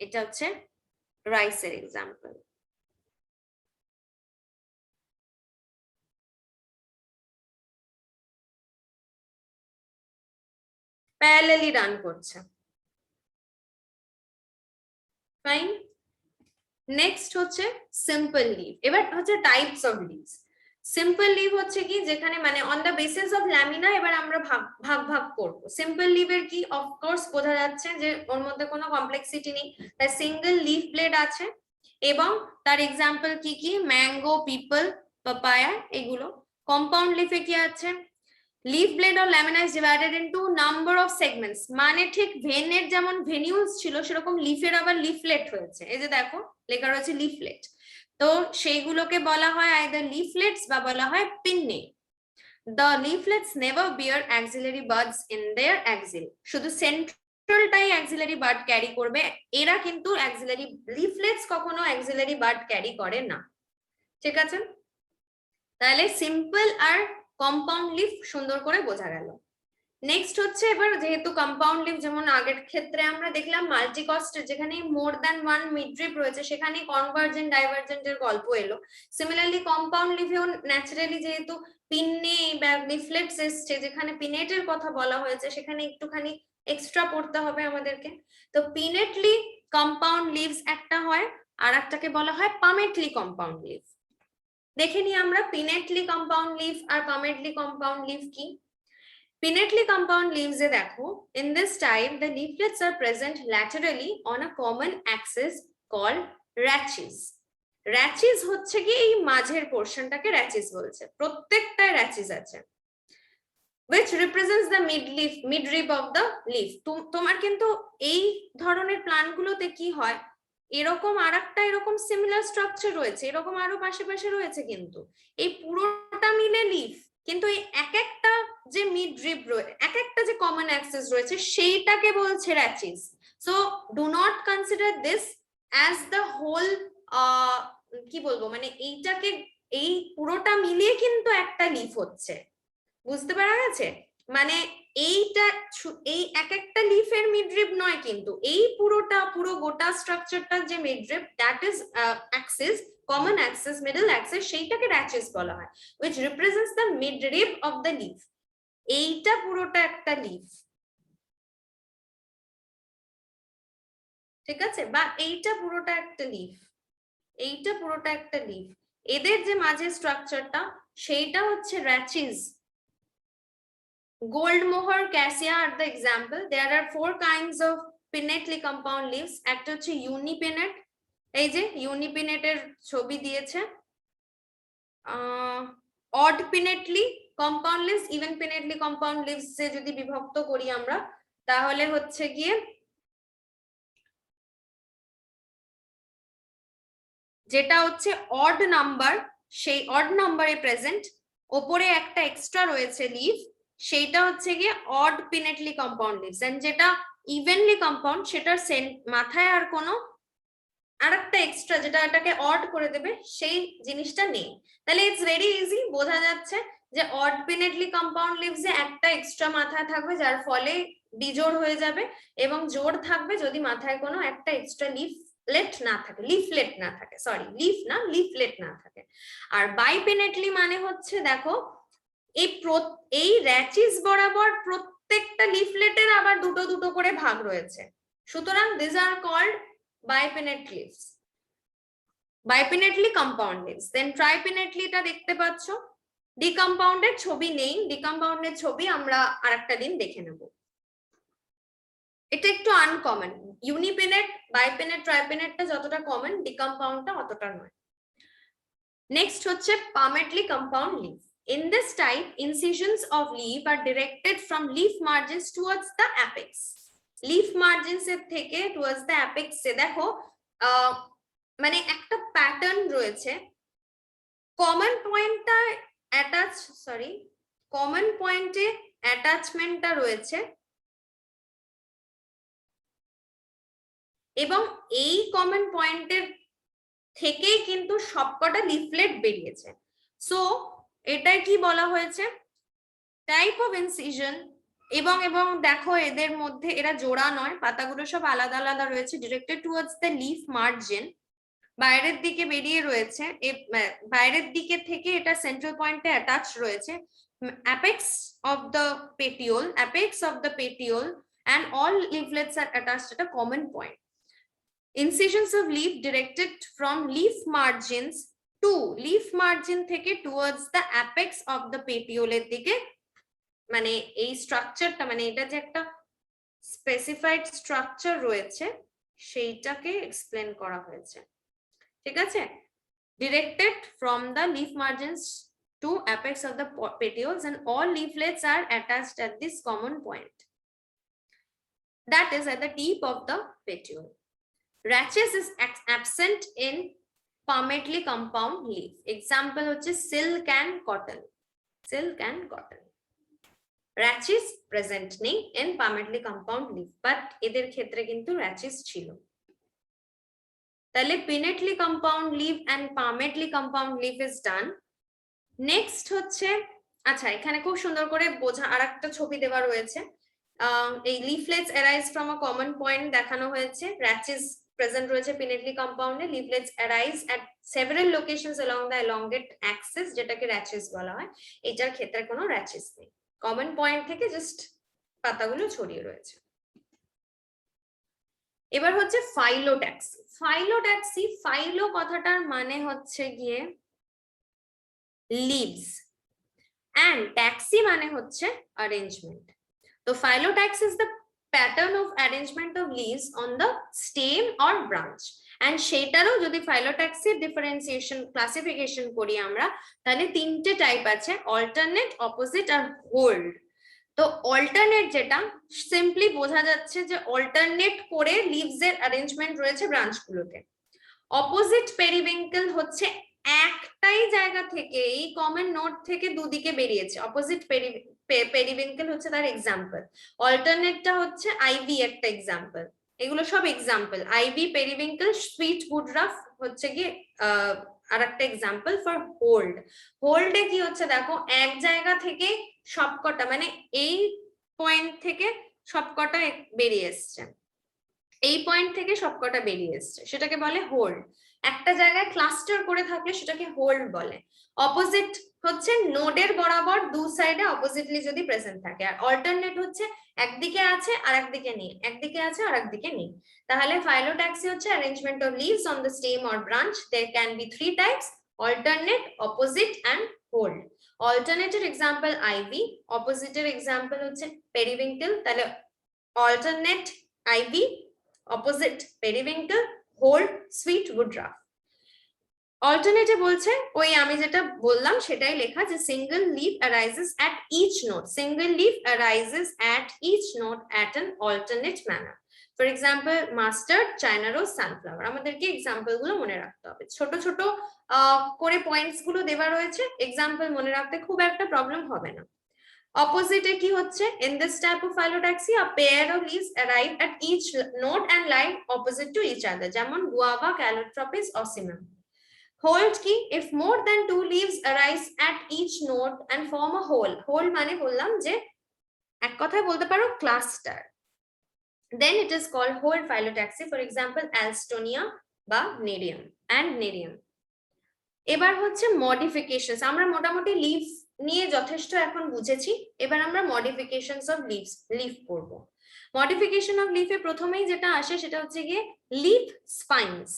এটা হচ্ছে রাইসের এক্সাম্পল। প্যারালালি রান করছে, ফাইন। নেক্সট হচ্ছে সিম্পল লিভ। এবার হচ্ছে types of leaves. Simple leaf হচ্ছে কি, যেখানে মানে on the basis of lamina এবার আমরা ভাগ ভাগ করবো। সিম্পল লিভের কি, অফকোর্স বোঝা যাচ্ছে যে ওর মধ্যে কোনো কমপ্লেক্সিটি নেই, তাই সিঙ্গেল লিফ ব্লেড আছে, এবং তার এক্সাম্পল কি কি, ম্যাঙ্গো, পিপল, পাপায়া, এগুলো। কম্পাউন্ড লিফে কি আছে, leaf blade or lamina is divided into number of segments, মানে ঠিক ভেনের যেমন ভেনিউলস ছিল, সেরকম লিফের আবার লিফলেট হয়েছে, এই যে দেখো লেখা রয়েছে লিফলেট, তো সেইগুলোকে বলা হয় আইদার লিফলেটস বা বলা হয় পিন্নে। The leaflets never bear axillary buds in their axil, শুধু সেন্ট্রালটাই অ্যাক্সিলারি বাড ক্যারি করবে, এরা কিন্তু অ্যাক্সিলারি লিফলেটস কখনো অ্যাক্সিলারি বাড ক্যারি করে না, ঠিক আছে। তাহলে সিম্পল আর কম্পাউন্ড লিফ সুন্দর করে বোঝা গেল। নেক্সট হচ্ছে, এবার যেহেতু কম্পাউন্ড লিফ যেমন আগের ক্ষেত্রে আমরা দেখলাম মাল্টিকস্ট, যেখানে মোর দ্যান ওয়ান মিডরিপ রয়েছে, সেখানে কনভার্জেন্ট ডাইভার্জেন্ট এর গল্প এলো। সিমিলারলি কম্পাউন্ড লিফেও ন্যাচারালি যেহেতু পিনে বা লিফলেটস এসছে, যেখানে পিনেটের কথা বলা হয়েছে, সেখানে একটুখানি এক্সট্রা পড়তে হবে আমাদেরকে। তো পিনেটলি কম্পাউন্ড লিভস একটা হয়, আর একটাকে বলা হয় পামেটলি কম্পাউন্ড লিভ। দেখে নিই আমরা পিনেটলি কম্পাউন্ড লিভ আর পামেটলি কম্পাউন্ড লিভ কি। Pinnately compound leaves এ দেখো, in this type the leaflets are present laterally on a common axis called rachis. Rachis হচ্ছে কি এই মাঝের পোরশনটাকে rachis বলছে, প্রত্যেকটায় rachis আছে। which represents the mid rib of the leaf. তোমার কিন্তু এই ধরনের প্ল্যান্টগুলোতে কি হয়, এরকম আরেকটা এরকম সিমিলার স্ট্রাকচার রয়েছে, এরকম আরো পাশে রয়েছে, কিন্তু এই পুরোটা মিলে লিফ, কিন্তু এই এক একটা যে মিড রিব রয়েছে, এক একটা যে কমন অ্যাক্সেস রয়েছে সেইটাকে বলছে rachis. So do not consider this as the whole, কি বলবো, মানে এইটাকে, এই পুরোটা মিলিয়ে কিন্তু একটা লিফ হচ্ছে, বুঝতে পারা গেছে? মানে এইটা, এই এক একটা লিফের মিডরিব নয়, কিন্তু এই পুরোটা, পুরো গোটা স্ট্রাকচারটা যে midrib, that is axis, common axis, middle axis, সেইটাকে র্যাচিস বলা হয়, which represents the midrib of the leaf. এইটা পুরোটা একটা লিফ, ঠিক আছে? বা এইটা পুরোটা একটা লিফ, এইটা পুরোটা একটা লিফ, এদের যে মাঝে স্ট্রাকচারটা সেইটা হচ্ছে rachis. Gold mohor, cassia are the example. There are 4 kinds of pinnately compound leaves. একটা হচ্ছে unipinnate, এই যে unipinnate-এর ছবি দিয়েছে। odd pinnately compound leaves, even pinnately compound leaves এ যদি বিভক্ত করি আমরা, তাহলে হচ্ছে গিয়ে যেটা হচ্ছে odd number, সেই odd number-এ প্রেজেন্ট, ওপরে একটা এক্সট্রা রয়েছে লিভ, সেইটা হচ্ছে গিয়ে অড পিনেটলি কম্পাউন্ড লিভস, এন্ড যেটা ইভেনলি কম্পাউন্ড সেটার মাথায় আর কোনো আরেকটা এক্সট্রা যেটা এটাকে অড করে দেবে সেই জিনিসটা নেই। তাহলে ইটস ভেরি ইজি, বোঝা যাচ্ছে যে অড পিনেটলি কম্পাউন্ড লিভস এ একটা এক্সট্রা মাথা থাকবে, যার ফলে বিজোড় হয়ে যাবে, এবং জোড় থাকবে যদি মাথায় কোনো একটা এক্সট্রা লিফলেট না থাকে, লিফলেট না থাকে, সরি লিফ না, লিফলেট না থাকে। আর বাইপিনেটলি মানে হচ্ছে, দেখো এই র্যাচিস বরাবর প্রত্যেকটা লিফলেটের আবার দুটো দুটো করে ভাগ রয়েছে, সুতরাং this are called bipinnate leaves, bipinnately compound leaves. Then ট্রাইপিনেটলিটা দেখতে পাচ্ছ, ডিকম্পাউন্ডের ছবি নেই, ডিকম্পাউন্ডের ছবি আমরা আরেকটা দিন দেখে নেব, এটা একটু আনকমন। ইউনিপিনেট, বাইপিনেট, ট্রাইপিনেটটা যতটা কমন, ডিকম্পাউন্ডটা অতটা নয়। নেক্সট হচ্ছে palmately compound leaf. In this type, incisions of leaf are directed from leaf margins towards the apex. Leaf margins এর থেকে towards the apex এ দেখো মানে একটা প্যাটার্ন রয়েছে, কমন পয়েন্টটা অ্যাটাচ, সরি কমন পয়েন্টে অ্যাটাচমেন্টটা রয়েছে, এবং এই কমন পয়েন্টের থেকেই কিন্তু সবকটা লিফলেট বেরিয়েছে। সো এটা কি বলা হয়েছে, টাইপ অফ ইনসিশন, এবং দেখো এদের মধ্যে এরা জোড়া নয়, পাতাগুলো সব আলাদা আলাদা রয়েছে, directed towards the leaf margin, বাইরের দিকে বেরিয়ে রয়েছে, বাইরের দিকে থেকে এটা সেন্ট্রাল পয়েন্টে অ্যাটাচ রয়েছে, apex of the petiole and all leaflets are attached at a common point. Incisions of leaf directed from leaf margins to leaf margin থেকে towards the apex of the petiole এর দিকে, মানে এই স্ট্রাকচারটা, মানে এটা যে একটা স্পেসিফাইড স্ট্রাকচার রয়েছে সেইটাকে এক্সপ্লেন করা হয়েছে, ঠিক আছে? Directed from the leaf margins to apex of the petioles and all leaflets are attached at this common point, that is at the tip of the petiole. Rachis is absent in palmately compound leaf. Example হচ্ছে silk and cotton. Silk and cotton. Rachis present নেই in palmately compound leaf, but এদের ক্ষেত্রে কিন্তু rachis ছিল। তাহলে pinnately compound leaf and palmately compound leaf is done. Next হচ্ছে, আচ্ছা এখানে খুব সুন্দর করে বোঝা আরেকটা ছবি দেওয়া রয়েছে, এই leaflets arise from a common point দেখানো হয়েছে, rachis present রয়েছে pinnately compound A, leaflets arise at several locations along the elongate axis, যেটাকে rachis বলা হয়, এটার ক্ষেত্রে কোনো rachis নেই, কমন পয়েন্ট থেকে জাস্ট পাতাগুলো ছড়িয়ে রয়েছে। এবার হচ্ছে ফাইলোট্যাক্সি। ফাইলোট্যাক্সি, ফাইলো কথাটার মানে হচ্ছে গিয়ে লিভস, এন্ড ট্যাক্সি মানে হচ্ছে অ্যারেঞ্জমেন্ট। তো ফাইলোট্যাক্সি is the pattern of arrangement of leaves on the stem or branch, and সেটারও যদি ফাইলোট্যাক্সির ডিফারেন্সিয়েশন ক্লাসিফিকেশন করি আমরা, তাহলে তিনটে টাইপ আছে, অল্টারনেট, অপোজিট আর হোল্ড। তো অল্টারনেট যেটা সিম্পলি বোঝা যাচ্ছে যে অল্টারনেট করে লিভস এর অ্যারেঞ্জমেন্ট রয়েছে ব্রাঞ্চগুলোতে। অপোজিট পেরিভিঙ্কেল হচ্ছে একটাই জায়গা থেকে, এই কমন নোড থেকে দুদিকে বেরিয়েছে। অপোজিট পেরিভিঙ্কেল হচ্ছে তার এক্সাম্পল, অল্টারনেটটা হচ্ছে আইভি একটা এক্সাম্পল। এগুলো সব এক্সাম্পল। আইভি, পেরিভিঙ্কেল, সুইট উডরাফ হচ্ছে গিয়ে আর একটা এক্সাম্পল ফর হোল্ড। হোল্ডে কি হচ্ছে দেখো, এক জায়গা থেকে সবকটা, মানে এই পয়েন্ট থেকে সবকটা বেরিয়ে এসছে, এই পয়েন্ট থেকে সবকটা বেরিয়ে এসছে, সেটাকে বলে হোল্ড। একটা জায়গায় ক্লাস্টার করে থাকলে সেটাকে হোল্ড বলে। অপোজিট হচ্ছে নোডের বরাবর দু সাইডে অপোজিটলি যদি প্রেজেন্ট থাকে, আর অল্টারনেট হচ্ছে একদিকে আছে আর একদিকে নেই, একদিকে আছে আর একদিকে নেই। তাহলে ফাইলোট্যাক্সি হচ্ছে arrangement of leaves on the stem or branch. There can be three types: alternate, opposite and hold. অল্টারনেটের এক্সাম্পল আইভি, অপোজিটের এক্সাম্পল হচ্ছে পেরিভিঙ্কেল। তাহলে alternate ivy, opposite periwinkle, whorled sweet woodruff. অল্টারনেটে বলছে ওই আমি যেটা বললাম সেটাই লেখা, যে single leaf arises at each node, single leaf arises at each node at an alternate manner. For example mustard, China rose, sunflower. আমাদেরকে এক্সাম্পল গুলো মনে রাখতে হবে, ছোট ছোট করে পয়েন্টস গুলো দেওয়া রয়েছে, এক্সাম্পল মনে রাখতে খুব একটা প্রবলেম হবে না। Opposite কি হচ্ছে, in this type of phyllotaxy a pair of leaves arrive at each node and lie opposite to each other, যেমন guava, calotropis, ocimum. Hold কি, if more than two leaves arise at each node and form a whole, whole মানে বললাম যে এক কথায় বলতে পারো cluster, then it is called whole phyllotaxy. For example Alstonia বা Nerium and Nerium. এবার হচ্ছে মডিফিকেশনস। আমরা মোটামুটি লিভ নিয়ে যথেষ্ট এখন বুঝেছি, এবার আমরা মডিফিকেশনস অফ লিফ করব। মডিফিকেশন অফ লিফে প্রথমেই যেটা আসে সেটা হচ্ছে গিয়ে লিফ স্পাইনস।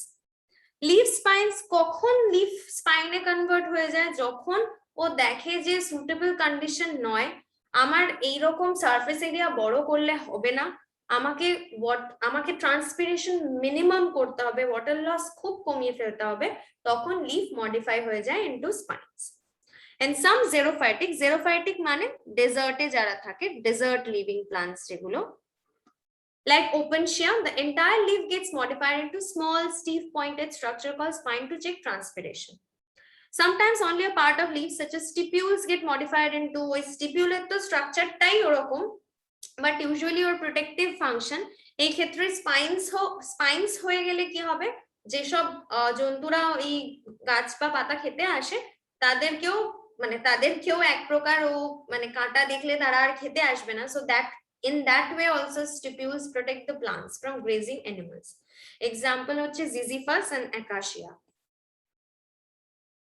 লিফ স্পাইনস কখন লিফ স্পাইনে কনভার্ট হয়ে যায়, যখন ও দেখে যে সুটেবল কন্ডিশন নয়, আমার এইরকম সারফেস এরিয়া বড় করলে হবে না, আমাকে ট্রান্সপিরেশন মিনিমাম করতে হবে, ওয়াটার লস খুব কমিয়ে ফেলতে হবে, তখন লিফ মডিফাই হয়ে যায় ইনটু স্পাইনস। এন্ড সাম জেরোফাইটিক মানে ডেজার্টে যারা থাকে, ডেজার্ট লিভিং প্লান্টস যেগুলো, like Opentia, the entire leaf gets modified into small, stiff, pointed structure called spine to check transpiration. Sometimes only a part of leaves such as stipules get modified into a stipule to structure tai orokom, but usually or protective function. এই ক্ষেত্রে স্পাইনস হয়ে গেলে কি হবে, যেসব জন্তুরা এই গাছ বা পাতা খেতে আসে তাদেরকেও এক প্রকার ও মানে কাঁটা দেখলে তারা আর খেতে আসবে না, so that in that way also stipules protect the plants from grazing animals. Example হচ্ছে Ziziphus and Acacia.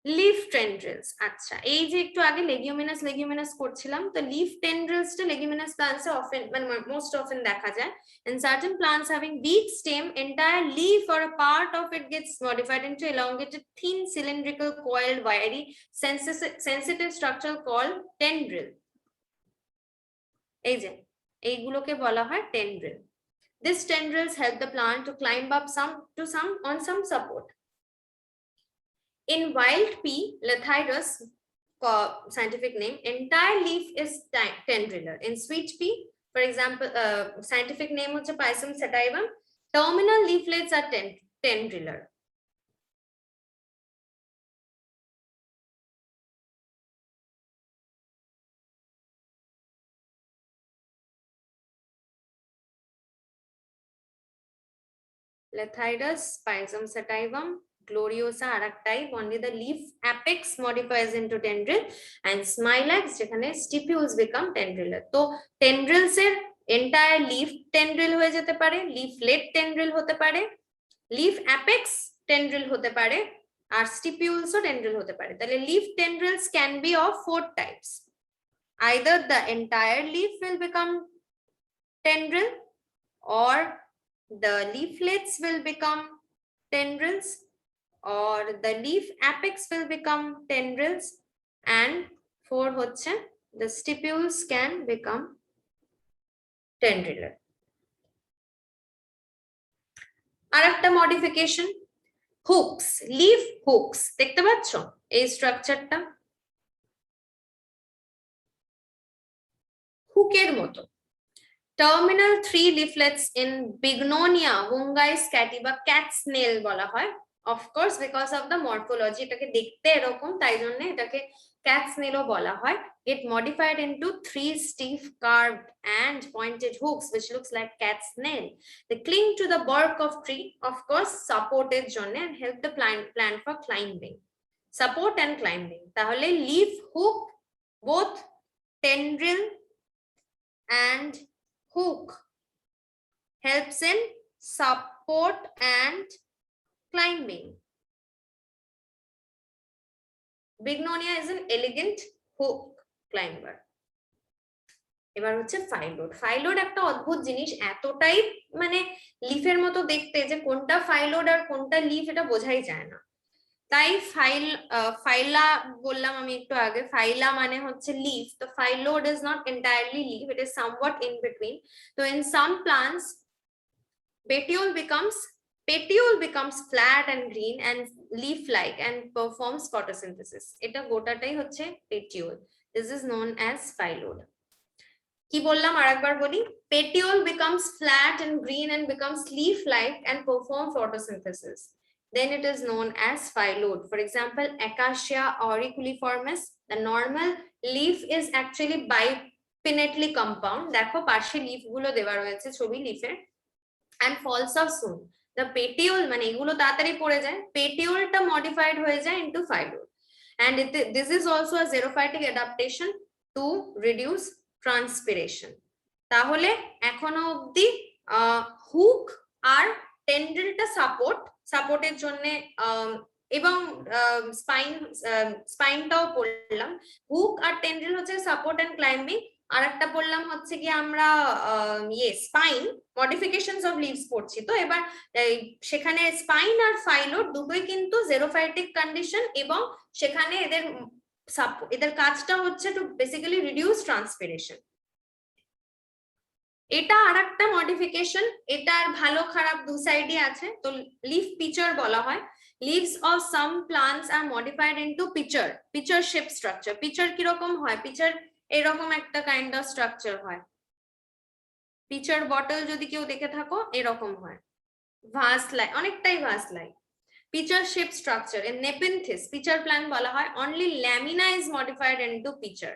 লিফ টেন্ড্রিলস, আচ্ছা এই যে একটু আগে লেগুমিনাস করছিলাম, তো লিফ টেন্ড্রিলসটা লেগুমিনাস প্লান্টসে অফেন মানে মোস্ট অফেন দেখা যায়। In certain plants having weak stem, entire leaf or a part of it gets modified into elongated, thin, cylindrical, coiled, wiry, sensitive structure called tendril. এই যে এইগুলোকে বলা হয় tendril. These tendrils help the plant to climb up on some support. In wild pea, Lathyrus, scientific name, entire leaf is tendrilar. In sweet pea, for example, scientific name হচ্ছে Pisum sativum, terminal leaflets are tendrilar. Lathyrus, Pisum sativum, Gloriosa আর এক type, only the leaf apex modifies into tendril, and Smilax যেখানে stipules become tendrilar. তো tendrils এর entire leaf tendril হয়ে যেতে পারে, leaflet tendril হতে পারে, leaf apex tendril হতে পারে, আর stipules ও tendril হতে পারে। তাহলে leaf tendrils can be of four types: either the entire leaf will become tendril, or the leaflets will become tendrils, or the leaf apex will become tendrils, and four হচ্ছে the stipules can become tendrilar. আরেকটা modification, hooks, leaf hooks, দেখতে পাচ্ছ এই স্ট্রাকচারটা, হুকের মতো। Terminal 3 লিফলেটস in বিগনোনিয়া মুঙ্গাই স্ক্যাটি বা cat snail বলা হয়, of course because of the morphology, এটাকে দেখতে এরকম তাই জন্য এটাকে ক্যাট স্নেলও বলা হয়। Get modified into 3 stiff carved and pointed hooks which looks like cat snail. They cling to the bark of tree, of course support এর জন্য, and help the plant for climbing. Support and climbing, তাহলে leaf hook, both tendril and hook helps in support and climbing. Bignonia is an elegant hook climber. এবার হচ্ছে ফাইলোড। ফাইলোড একটা অদ্ভুত জিনিস, এতটাই মানে লিফের মতো দেখতে যে কোনটা ফাইলোড আর কোনটা লিফ এটা বোঝাই যায় না। তাই ফাইলা বললাম আমি একটু আগে, ফাইলা মানে হচ্ছে লিফ, তো phyllode is not entirely leaf, it is somewhat in between. তো in some plants petiole becomes flat and green and leaf like and performs photosynthesis. এটা গোটাটাই হচ্ছে petiole. This is known as phyllodes. কি বললাম আরেকবার বলি, petiole becomes flat and green and becomes leaf like and perform photosynthesis. Then it is known as phyllodes. For example, Acacia auriculiformis, the normal leaf is actually bipinnately compound. দেখো পাশে leaf গুলো দেওয়া রয়েছে ছবি লিফের, and falls off soon. The petiole মানে এগুলো তাড়াতাড়ি পড়ে যায়, petiole modified হয়ে যায় into phyllodes. And this is also a xerophytic adaptation to reduce transpiration. তাহলে এখনো অবধি হুক আর টেন্ড্রিলটা সাপোর্টের জন্য, এবং স্পাইনটাও পড়লাম। হুক আর টেন্ড্রিল হচ্ছে সাপোর্ট এন্ড ক্লাইম্বিং, আর একটা বললাম হচ্ছে কি আমরা স্পাইন মডিফিকেশনস অফ লিভস পড়ছি। তো এবার সেখানে স্পাইন আর ফাইলোড দুটোই কিন্তু জেরোফাইটিক কন্ডিশন, এবং সেখানে এদের কাজটা হচ্ছে টু বেসিক্যালি রিডিউস ট্রান্সপিরেশন। এটা আরেকটা মডিফিকেশন, এটার ভালো খারাপ দু সাইডই আছে। তো লিফ পিচার বলা হয়। Leaves of some plants are modified into pitcher shape structure. Pitcher কিরকম হয়? Pitcher এরকম একটা কাইন্ড অফ স্ট্রাকচার হয়। পিচার বটল যদি কেউ দেখে থাকো এরকম হয়, ভাস লাইক, অনেকটাই ভাস like. pitcher shape structure in Nepenthes pitcher plant বলা হয়। Only lamina is modified into pitcher.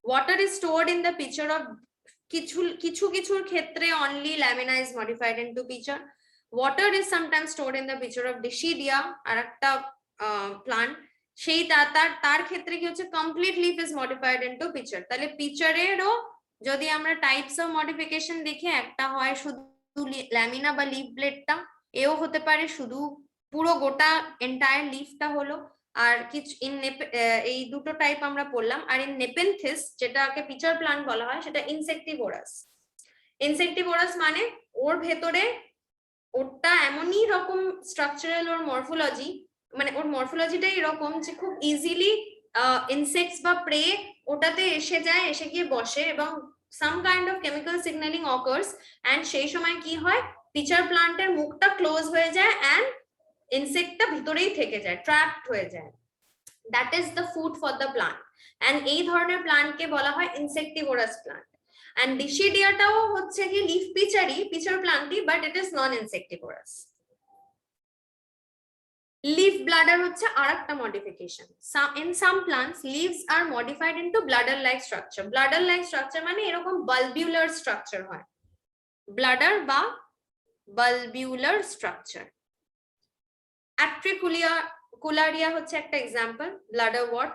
Water is stored in the pitcher of কিছুর ক্ষেত্রে only lamina is modified into pitcher. Water is sometimes stored in the pitcher of Dischidia, আর একটা plant, সেই তার ক্ষেত্রে কি হচ্ছে complete leaf is modified into pitcher. তাহলে পিচারেরও যদি আমরা টাইপস অফ মডিফিকেশন দেখি, একটা হয় শুধু ল্যামিনা বা লিফ ব্লেডটা, এও হতে পারে শুধু পুরো গোটা এন্টায়ার লিফটা হলো, আর কিছু এই দুটো টাইপ আমরা পড়লাম। আর ইন নেপেন্থিস যেটাকে পিচার প্লান্ট বলা হয় সেটা ইনসেক্টিভোরাস মানে ওর ভেতরে ওটা এমনই রকম স্ট্রাকচারাল ওর মরফোলজি, মানে ওর মরফোলজিটাই এরকম যে খুব ইজিলি ইনসেক্টস বা প্রে ওটাতে এসে যায়, এসে গিয়ে বসে, এবং some kind of chemical signalling occurs, and সেই সময় কি হয় পিচার প্লান্টের মুখটা ক্লোজ হয়ে যায় এন্ড ইনসেক্টটা ভিতরেই থেকে যায়, ট্র্যাপড হয়ে যায়। That is the food for the plant, and এই ধরনের প্লান্টকে বলা হয় ইনসেক্টিভোরাস প্লান্ট। and Dischidiaটাও হচ্ছে কি লিফ পিচার প্লান্টই, but it is non insectivorous. Leaf bladder হচ্ছে আরেকটা modification. in some plants leaves are modified into bladder like structure. bladder like structure মানে এরকম বালবিউলার স্ট্রাকচার হয়, ব্লাডার বা বালবিউলার স্ট্রাকচার। অ্যাট্রিকুলারিয়া হচ্ছে একটা এক্সাম্পল, ব্লাডার ওয়াট।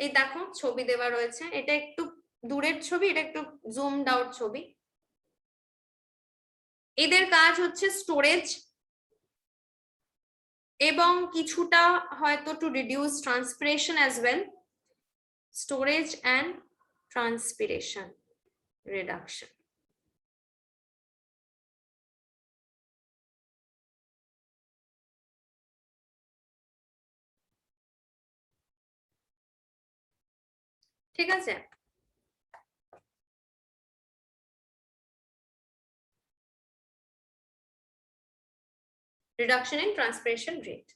এই দেখো ছবি দেওয়া রয়েছে, এটা একটু দূরের ছবি, এটা একটু জুমড আউট ছবি। এদের কাজ হচ্ছে স্টোরেজ এবং কিছুটা হয়তো to reduce transpiration as well, storage and transpiration reduction. ঠিক আছে, reduction in transpiration rate.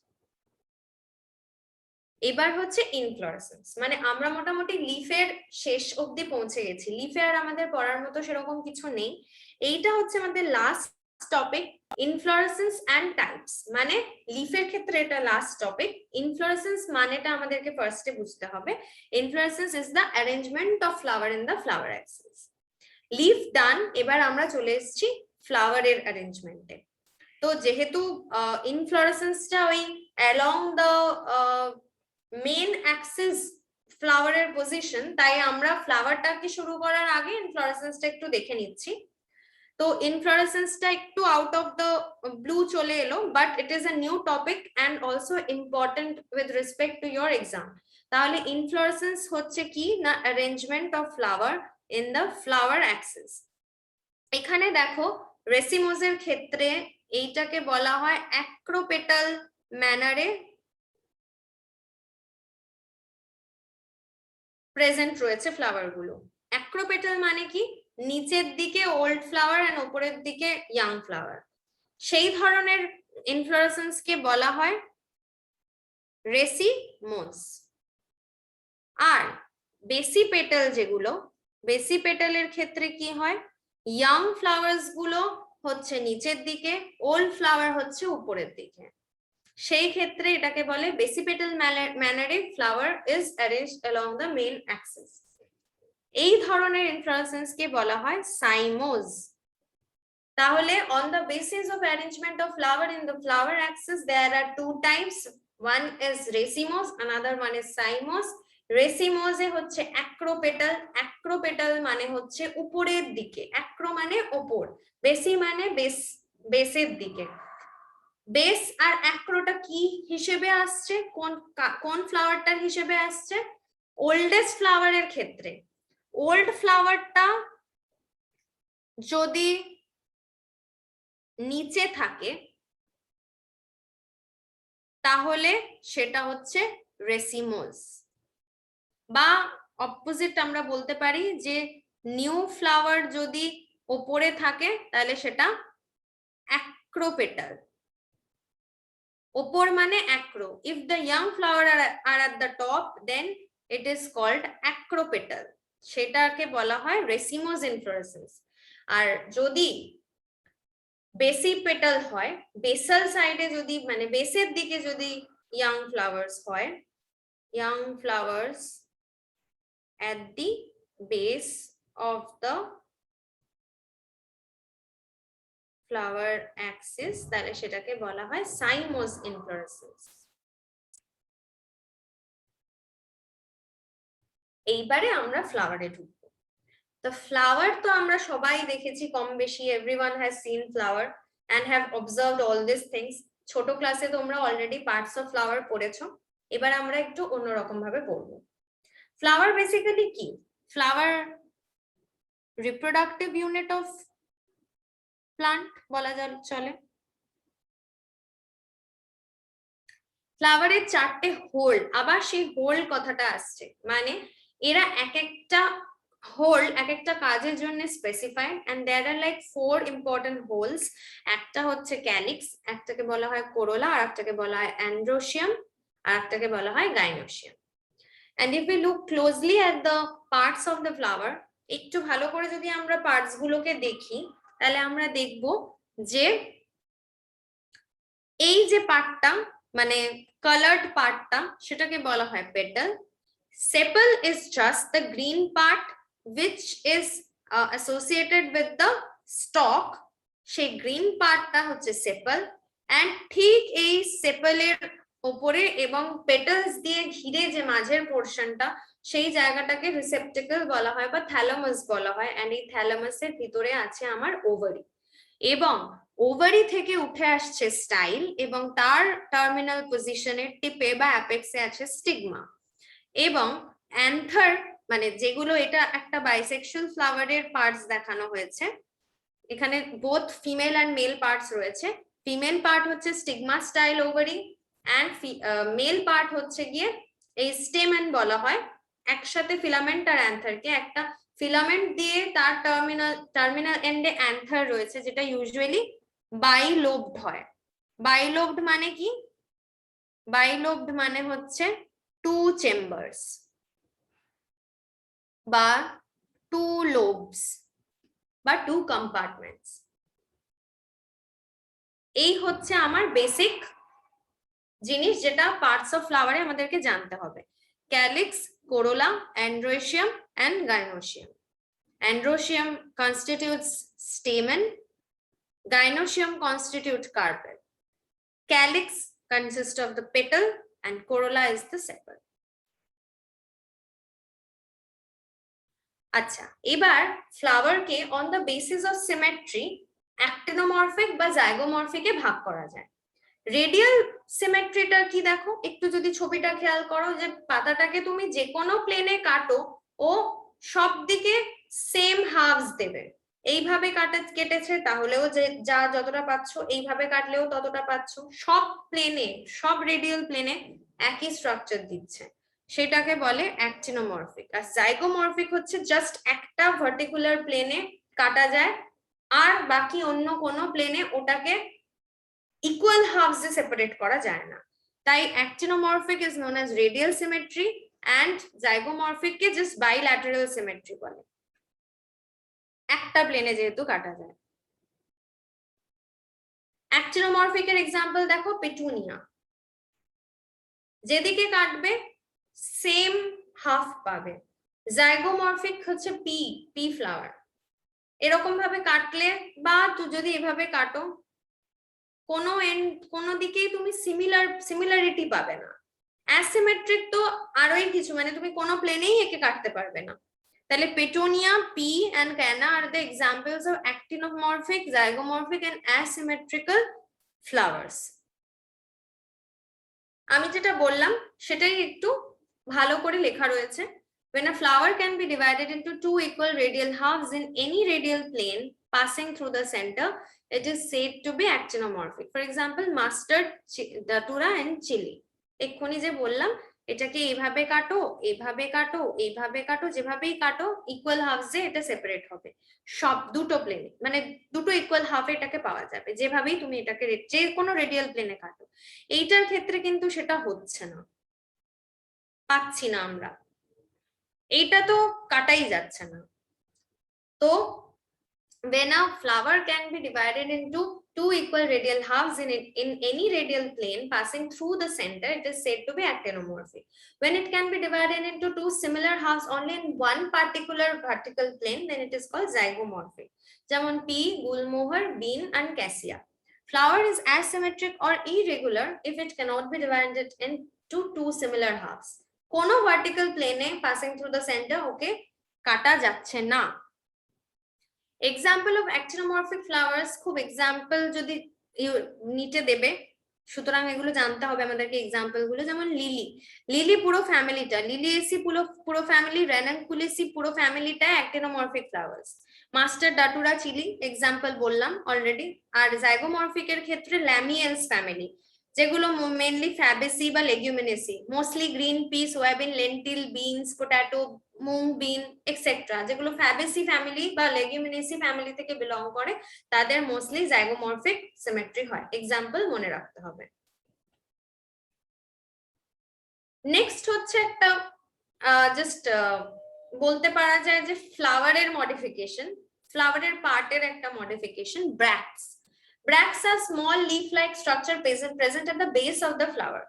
এবার হচ্ছে ইনফ্লোরেসেন্স, মানে আমরা মোটামুটি লিফের শেষ অবধি পৌঁছে গেছি। লিফে আর আমাদের পড়ার মতো সেরকম কিছু নেই। এইটা হচ্ছে আমাদের last topic, inflorescence and types. মানে লিফের ক্ষেত্রে এটা লাস্ট টপিক। ইনফ্লোরেসেন্স মানেটা আমাদেরকে ফার্স্টে বুঝতে হবে। Inflorescence is the arrangement of flower in the flower axis. Leaf done, এবার আমরা চলে এসেছি ফ্লাওয়ারের অ্যারেঞ্জমেন্টে। তো যেহেতু ইনফ্লোরেসেন্সটা ওই অ্যালং দ্য মেন অ্যাক্সিস ফ্লাওয়ারের পজিশন, তাই আমরা ফ্লাওয়ারটাকে শুরু করার আগে ইনফ্লোরেসেন্সটা একটু দেখে নিচ্ছি। তো ইনফ্লোরেসেন্সটা একটু আউট অফ দ্য ব্লু চলে এলো, but it is a new topic and also important with respect to your exam. তাহলে ইনফ্লোরেসেন্স হচ্ছে কি না, arrangement of flower in the flower Axis. এখানে দেখো রেসিমোজের ক্ষেত্রে এইটাকে বলা হয় অ্যাক্রোপেটাল ম্যানারে প্রেজেন্ট রয়েছে ফ্লাওয়ার গুলো। অ্যাক্রোপেটাল মানে কি, নিচের দিকে ওল্ড ফ্লাওয়ার আর উপরের দিকে ইয়াং ফ্লাওয়ার, সেই ধরনের ইনফ্লোরেসেন্স কে বলা হয় রেসিমোজ। আর বেসিপেটাল যেগুলো, বেসিপেটালের ক্ষেত্রে কি হয়, ইয়াং ফ্লাওয়ার্স গুলো হচ্ছে নিচের দিকে, ওল্ড ফ্লাওয়ার হচ্ছে উপরের দিকে। সেই ক্ষেত্রে এটাকে বলে বেসিপেটাল ম্যানারে flower is arranged along the main axis. এই ধরনের ইনফ্লোরেসেন্স কে বলা হয় সাইমোজ। তাহলে on the basis of arrangement of flower in the flower axis there are two types, one is racemose, another one is cymose. রেসিমোজে হচ্ছে অ্যাক্রোপেটাল, অ্যাক্রোপেটাল মানে হচ্ছে উপরের দিকে, অ্যাক্রো মানে উপর, বেসি মানে বেসের দিকে। বেস আর অ্যাক্রোটা কি হিসেবে আসছে, কোন ফ্লাওয়ারটার হিসেবে আসছে, ওল্ডেস্ট ফ্লাওয়ারের ক্ষেত্রে ওল্ড ফ্লাওয়ারটা যদি নিচে থাকে তাহলে সেটা হচ্ছে রেসিমোজ, বা অপোজিট আমরা বলতে পারি যে নিউ ফ্লাওয়ার যদি ওপরে থাকে তাহলে সেটা অ্যাক্রোপেটাল। ওপর মানে acro, if the young flower are at the top then it is called acropetal, সেটাকে বলা হয় রেসিমোজ ইনফ্লোরেসেন্স। আর যদি বেসিপেটাল হয়, বেসাল সাইডে যদি মানে বেসের দিকে যদি ইয়াং ফ্লাওয়ার্স হয়, young flowers at the base of the flower axis, তাহলে সেটাকে বলা হয় সাইমোজ ইনফ্লোরেসেন্স। এইবারে আমরা ফ্লাওয়ারে ঢুকবো। তো ফ্লাওয়ার তো আমরা সবাই দেখেছি কম বেশি, everyone has seen flower and have observed all these things. ছোট ক্লাসে তোমরা অলরেডি পার্টস অফ ফ্লাওয়ার পড়েছো, এবার আমরা একটু অন্যরকম ভাবে পড়বো। ফ্লাওয়ার বেসিক্যালি কি, flower reproductive unit of plant বলা চলে। ফ্লাওয়ারের চারটে হোল, আবার সেই হোল কথাটা আসছে, মানে এরা এক একটা হোল এক একটা কাজের জন্য specified, and there are like 4 important whorls. একটা হচ্ছে ক্যালিক্স, একটাকে বলা হয় কোরোলা, আর একটাকে বলা হয় অ্যান্ড্রোসিয়াম, আর একটাকে বলা হয় gynoecium. And if we look closely at the parts of the flower, একটু ভালো করে যদি আমরা পার্টস গুলোকে দেখি তাহলে আমরা দেখব যে এই যে পার্টটা মানে colored পার্টটা সেটাকে বলা হয় petal. সেপল is just the green part which is associated with the stalk, সেই গ্রিন পার্টটা হচ্ছে সেপল। এন্ড ঠিক এই সেপলের উপরে এবং পেটালস দিয়ে ঘিরে যে মাঝের পোরশনটা, সেই জায়গাটাকে রিসেপ্টাকল বলা হয় বা থ্যালামাস বলা হয়। এন্ড এই থ্যালামাসের ভিতরে আছে আমার ওভারি, এবং ওভারি থেকে উঠে আসছে স্টাইল, এবং তার টার্মিনাল পজিশনে টিপে বা অ্যাপেক্সে আছে স্টিগমা। এবং অ্যান্থার মানে যেগুলো, এটা একটা বাইসেকশন ফ্লাওয়ারের পার্টস দেখানো হয়েছে, এখানে both female and male parts রয়েছে। ফিমেল পার্ট হচ্ছে stigma style ovary, and male part হচ্ছে গিয়ে এই স্টেমেন বলা হয়। একসাথে ফিলামেন্ট আর অ্যান্থারকে, একটা ফিলামেন্ট দিয়ে তার টার্মিনাল এন্ডে অ্যান্থার রয়েছে, যেটা ইউজুয়ালি বাইলোবড হয়। বাইলোবড মানে কি, বাইলোবড মানে হচ্ছে 2 চেম্বার্স বা 2 লোবস বা 2 কম্পার্টমেন্টস। এই হচ্ছে আমার বেসিক জিনিস যেটা পার্টস অফ ফ্লাওয়ারে আমাদেরকে জানতে হবে। Calyx, corolla, androecium and gynoecium. Androecium constitutes stamen, gynoecium constitutes carpel. Calyx consists of the petal and corolla is the sepal. আচ্ছা, এবার ফ্লাওয়ারকে on the basis of symmetry actinomorphic বা জাইগোমরফিকে ভাগ করা যায়। রেডিয়াল সিমেট্রিটা কি দেখো, একটু যদি ছবিটা খেয়াল করো, যে পাতাটাকে তুমি যে কোনো প্লেনে কাটো ও সব দিকে সেম হাফস দেবে। এইভাবে কেটেছে তাহলেও যে যা যতটা পাচ্ছ, এইভাবে কাটলেও ততটা পাচ্ছ। সব প্লেনে, সব রেডিয়াল প্লেনে একই স্ট্রাকচার দিচ্ছে, সেটাকে বলে অ্যাক্টিনোমরফিক। আর জাইগোমরফিক হচ্ছে জাস্ট একটা ভার্টিকুলার প্লেনে কাটা যায়, আর বাকি অন্য কোনো প্লেনে ওটাকে ইকুয়াল হাফস এ সেপারেট করা যায় না। তাই actinomorphic is known as radial symmetry and zygomorphic কে জাস্ট বাইল্যাটারাল সিমেট্রি বলে, একটা প্লেনে যেহেতু কাটা যায়। অ্যাক্টিনোমরফিক এর এক্সাম্পল দেখো, পেটুনিয়া, যেদিকে কাটবে সেম হাফ পাবে। জাইগোমরফিক হচ্ছে পি ফ্লাওয়ার, এরকম ভাবে কাটলে বা তুই যদি এভাবে কাটো কোনো দিকেই তুমি সিমিলারিটি পাবে না। অ্যাসিমেট্রিক তো আরোই কিছু, মানে তুমি কোনো প্লেনেই একে কাটতে পারবে না। তাহলে পেটোনিয়া, P and canna are the examples of actinomorphic, zygomorphic and asymmetrical flowers. আমি যেটা বললাম সেটাই একটু ভালো করে লেখা রয়েছে। When a flower can be divided into 2 equal radial halves in any radial plane passing through the center, it is said to be actinomorphic. For example, mustard, datura and chili. এক্ষুনি যে বললাম, এটাকে এইভাবে কাটো, এইভাবে কাটো, এইভাবে কাটো, যেভাবেই কাটো ইকুয়াল হাফসে এটা সেপারেট হবে। সব দুটো প্লেনে, মানে দুটো ইকুয়াল হাফে এটাকে পাওয়া যাবে, যেভাবেই তুমি এটাকে যে কোনো রেডিয়াল প্লেনে কাটো। এইটার ক্ষেত্রে কিন্তু সেটা হচ্ছে না, পাচ্ছি না আমরা, এইটা তো কাটাই যাচ্ছে না। তো when a flower can be divided into 2 equal radial halves in any radial plane passing through the center, it is said to be actinomorphic. When it can be divided into 2 similar halves only in one particular vertical plane, then it is called zygomorphic. যেমন pea, gulmohar, bean and cassia. Flower is asymmetric or irregular if it cannot be divided into 2 similar halves. কোনো vertical প্লেনে passing through the centre okay কাটা যাচ্ছে না। Example of অ্যাক্টিনোমরফিক flowers, খুব example যদি নিতে দেবে, সুতরাং এগুলো জানতে হবে আমাদেরকে এক্সাম্পল গুলো। যেমন লিলি, লিলি পুরো ফ্যামিলিটা, লিলিয়েসি পুরো ফ্যামিলি, রেনানকুলিসি পুরো ফ্যামিলিটা actinomorphic flowers. Mustard, datura, chilli example বললাম অলরেডি। আর জাইগোমরফিক এর ক্ষেত্রে ল্যামিয়েন্স ফ্যামিলি, যেগুলো মেনলি ফ্যাবেসি বা Leguminosae, mostly green pea, soybean, lentil, beans, potato, moong bean etcetera, যেগুলো ফ্যাবেসি ফ্যামিলি বা লেগুমিনেসি ফ্যামিলি থেকে বিলং করে, তাদের মোস্টলি জাইগোমরফিক সিমেট্রি হয়। এক্সাম্পল মনে রাখতে হবে। নেক্সট হচ্ছে একটা জাস্ট বলতে পারা যায় যে ফ্লাওয়ারের মডিফিকেশন, ফ্লাওয়ারের পার্টের একটা modification, ব্র্যাক্টস। Bracts are small leaf-like structure present at the base of the flower.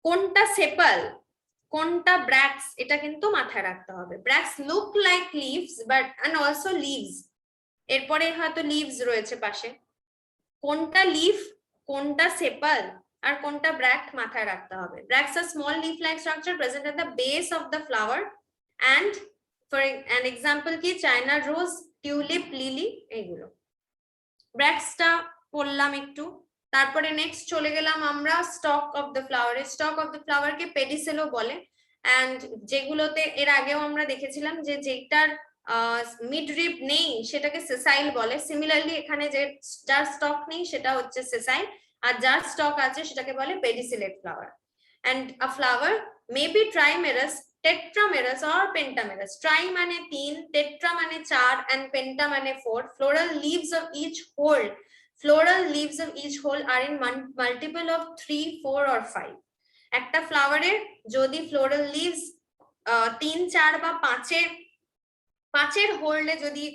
কোনটা সেপাল, কোনটা ব্র্যাক্টস, এটা কিন্তু মাথায় রাখতে হবে। ব্র্যাক্টস look like leaves but and also leaves, এরপরে হয়তো leaves রয়েছে পাশে। কোনটা লিফ, কোনটা সেপাল আর কোনটা ব্র্যাক্ট মাথায় রাখতে হবে। Bracts are small leaf-like structure present at the base of the flower and for an example কি চায়না রোজ, টিউলিপ, লিলি এগুলো। ব্র্যাক্টসটা পড়লাম একটু। তারপরে নেক্সট চলে গেলাম আমরা stalk of the flower. Stalk of the flower কে পেডিসেলও বলে, এন্ড যেগুলোতে এর আগেও আমরা দেখেছিলাম যে যেটার মিড রিব নেই সেটাকে সেসাইল বলে। সিমিলারলি এখানে যে যার স্টক নেই সেটা হচ্ছে সেসাইল, আর যার স্টক আছে সেটাকে বলে pedicellate flower. And a flower may be trimerous, tetramerous or pentamerous. Tri মানে 3, tetra মানে 4 and penta মানে 4. Floral leaves of each whole are in multiple of 3, 4 or 5. একটা ফ্লাওয়ারের যদি ফ্লোরাল লিভস 3, 4 বা 5-এর হোল্ডে যদি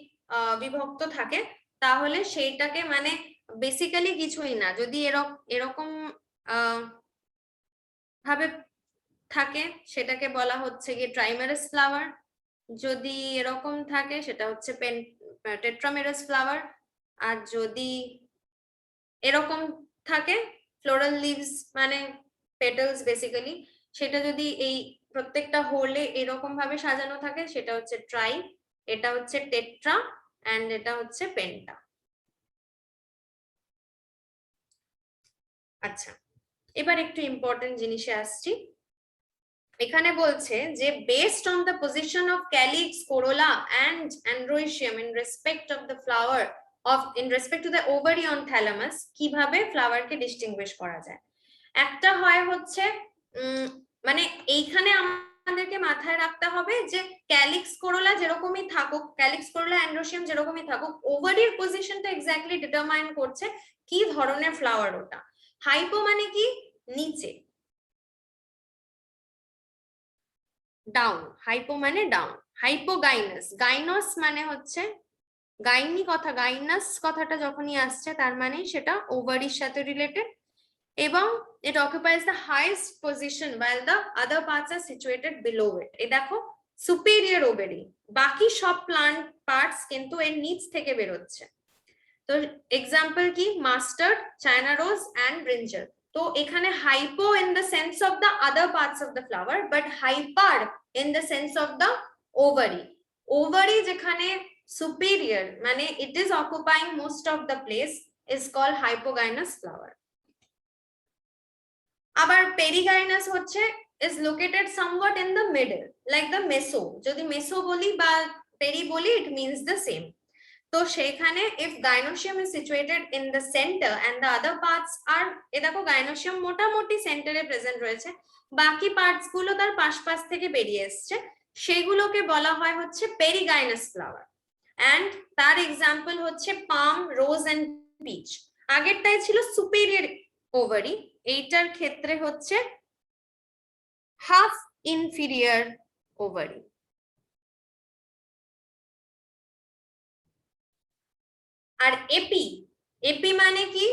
বিভক্ত থাকে তাহলে সেইটাকে মানে বেসিক্যালি কিছুই না। যদি এরকম ভাবে থাকে সেটাকে বলা হচ্ছে গিয়ে ট্রাইমেরাস ফ্লাওয়ার, যদি এরকম থাকে সেটা হচ্ছে টেট্রামেরাস ফ্লাওয়ার, আর যদি এরকম থাকে ফ্লোরাল লিভস মানে পেটালস বেসিক্যালি, সেটা যদি এই প্রত্যেকটা হোলে এরকম ভাবে সাজানো থাকে সেটা হচ্ছে ট্রাই, এটা হচ্ছে টেট্রা, এন্ড এটা হচ্ছে পেন্টা। আচ্ছা, এবার একটু ইম্পর্টেন্ট জিনিসে আসছি। এখানে বলছে যে based on the position of calyx, corolla and androecium in respect of the flower in respect to the ovary on thalamus, কিভাবে ফ্লাওয়ারকে ডিস্টিংগুইশ করা যায়। একটা হয় হচ্ছে মানে এইখানে আমাদেরকে মাথায় রাখতে হবে যে ক্যালিক্স কোরোলা যেরকমই থাকুক, ক্যালিক্স কোরোলা অ্যান্ড্রোশিয়াম যেরকমই থাকুক, ওভারির পজিশনটা এক্স্যাক্টলি ডিটারমাইন করছে কি ধরনের ফ্লাওয়ার ওটা। হাইপো মানে কি নিচে, ডাউন, হাইপো মানে ডাউন। হাইপোগাইনাস, গাইনস মানে হচ্ছে গাইনি কথা, গাইনাস কথাটা যখনই আসছে তার মানে সেটা ওভারির সাথে রিলেটেড, এবং it occupies the highest position while the other parts are situated below it. এই দেখো সুপিরিয়র ওভারি, বাকি সব প্লান্ট পার্টস কিন্তু এর নিচ থেকে বের হচ্ছে। তো এক্সাম্পল কি mustard, China rose and brinjal. তো এখানে hypo in the sense of the other parts of the flower, but hyper in the sense of the ovary. Ovary যেখানে superior মানে it is occupying most of the place is called hypogynous flower. আবার পেরিগাইনাস হচ্ছে is located somewhat in the middle like the meso, যদি মেসো বলি বা peri বলি it means the same. তো সেখানে if gynoecium is situated in the center and the other parts are, এ দেখো gynoecium মোটামুটি সেন্টারে প্রেজেন্ট রয়েছে, বাকি পার্টস গুলো তার পাশ থেকে বেরিয়ে এসছে, সেগুলোকে বলা হয় হচ্ছে পেরিগাইনাস ফ্লাওয়ার। এন্ড তার এক্সাম্পল হচ্ছে পাম, রোজ এন্ড পিচ। আগেরটাই ছিল সুপিরিয়র ওভারি, এইটার ক্ষেত্রে হচ্ছে হাফ ইনফিরিয়র ওভারি। আর এপি, এপি মানে কি,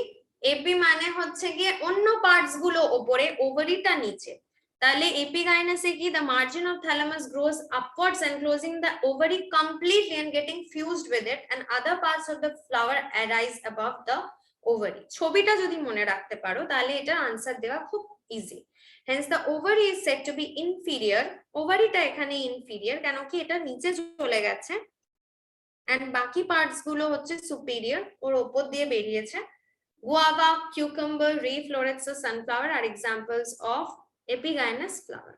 এপি মানে হচ্ছে গিয়ে অন্য পার্টস গুলো উপরে, ওভারিটা নিচে। তাহলে এপিগাইনাসে কি the margin of thalamus grows upwards enclosing the ovary completely and getting fused with it, and other parts of the flower arise above the ovary. ছবিটা যদি মনে রাখতে পারো তাহলে এটার আনসার দেওয়া খুব easy. hence the ovary is said to be inferior, ওভারিটা এখানে ইনফিরিয়র কেন কি এটা নিচে চলে গেছে, and বাকি পার্টস গুলো হচ্ছে সুপিরিয়র, ওর উপর দিয়ে বেরিয়েছে। Guava, cucumber, ray florets, sunflower are examples of epigynous flower.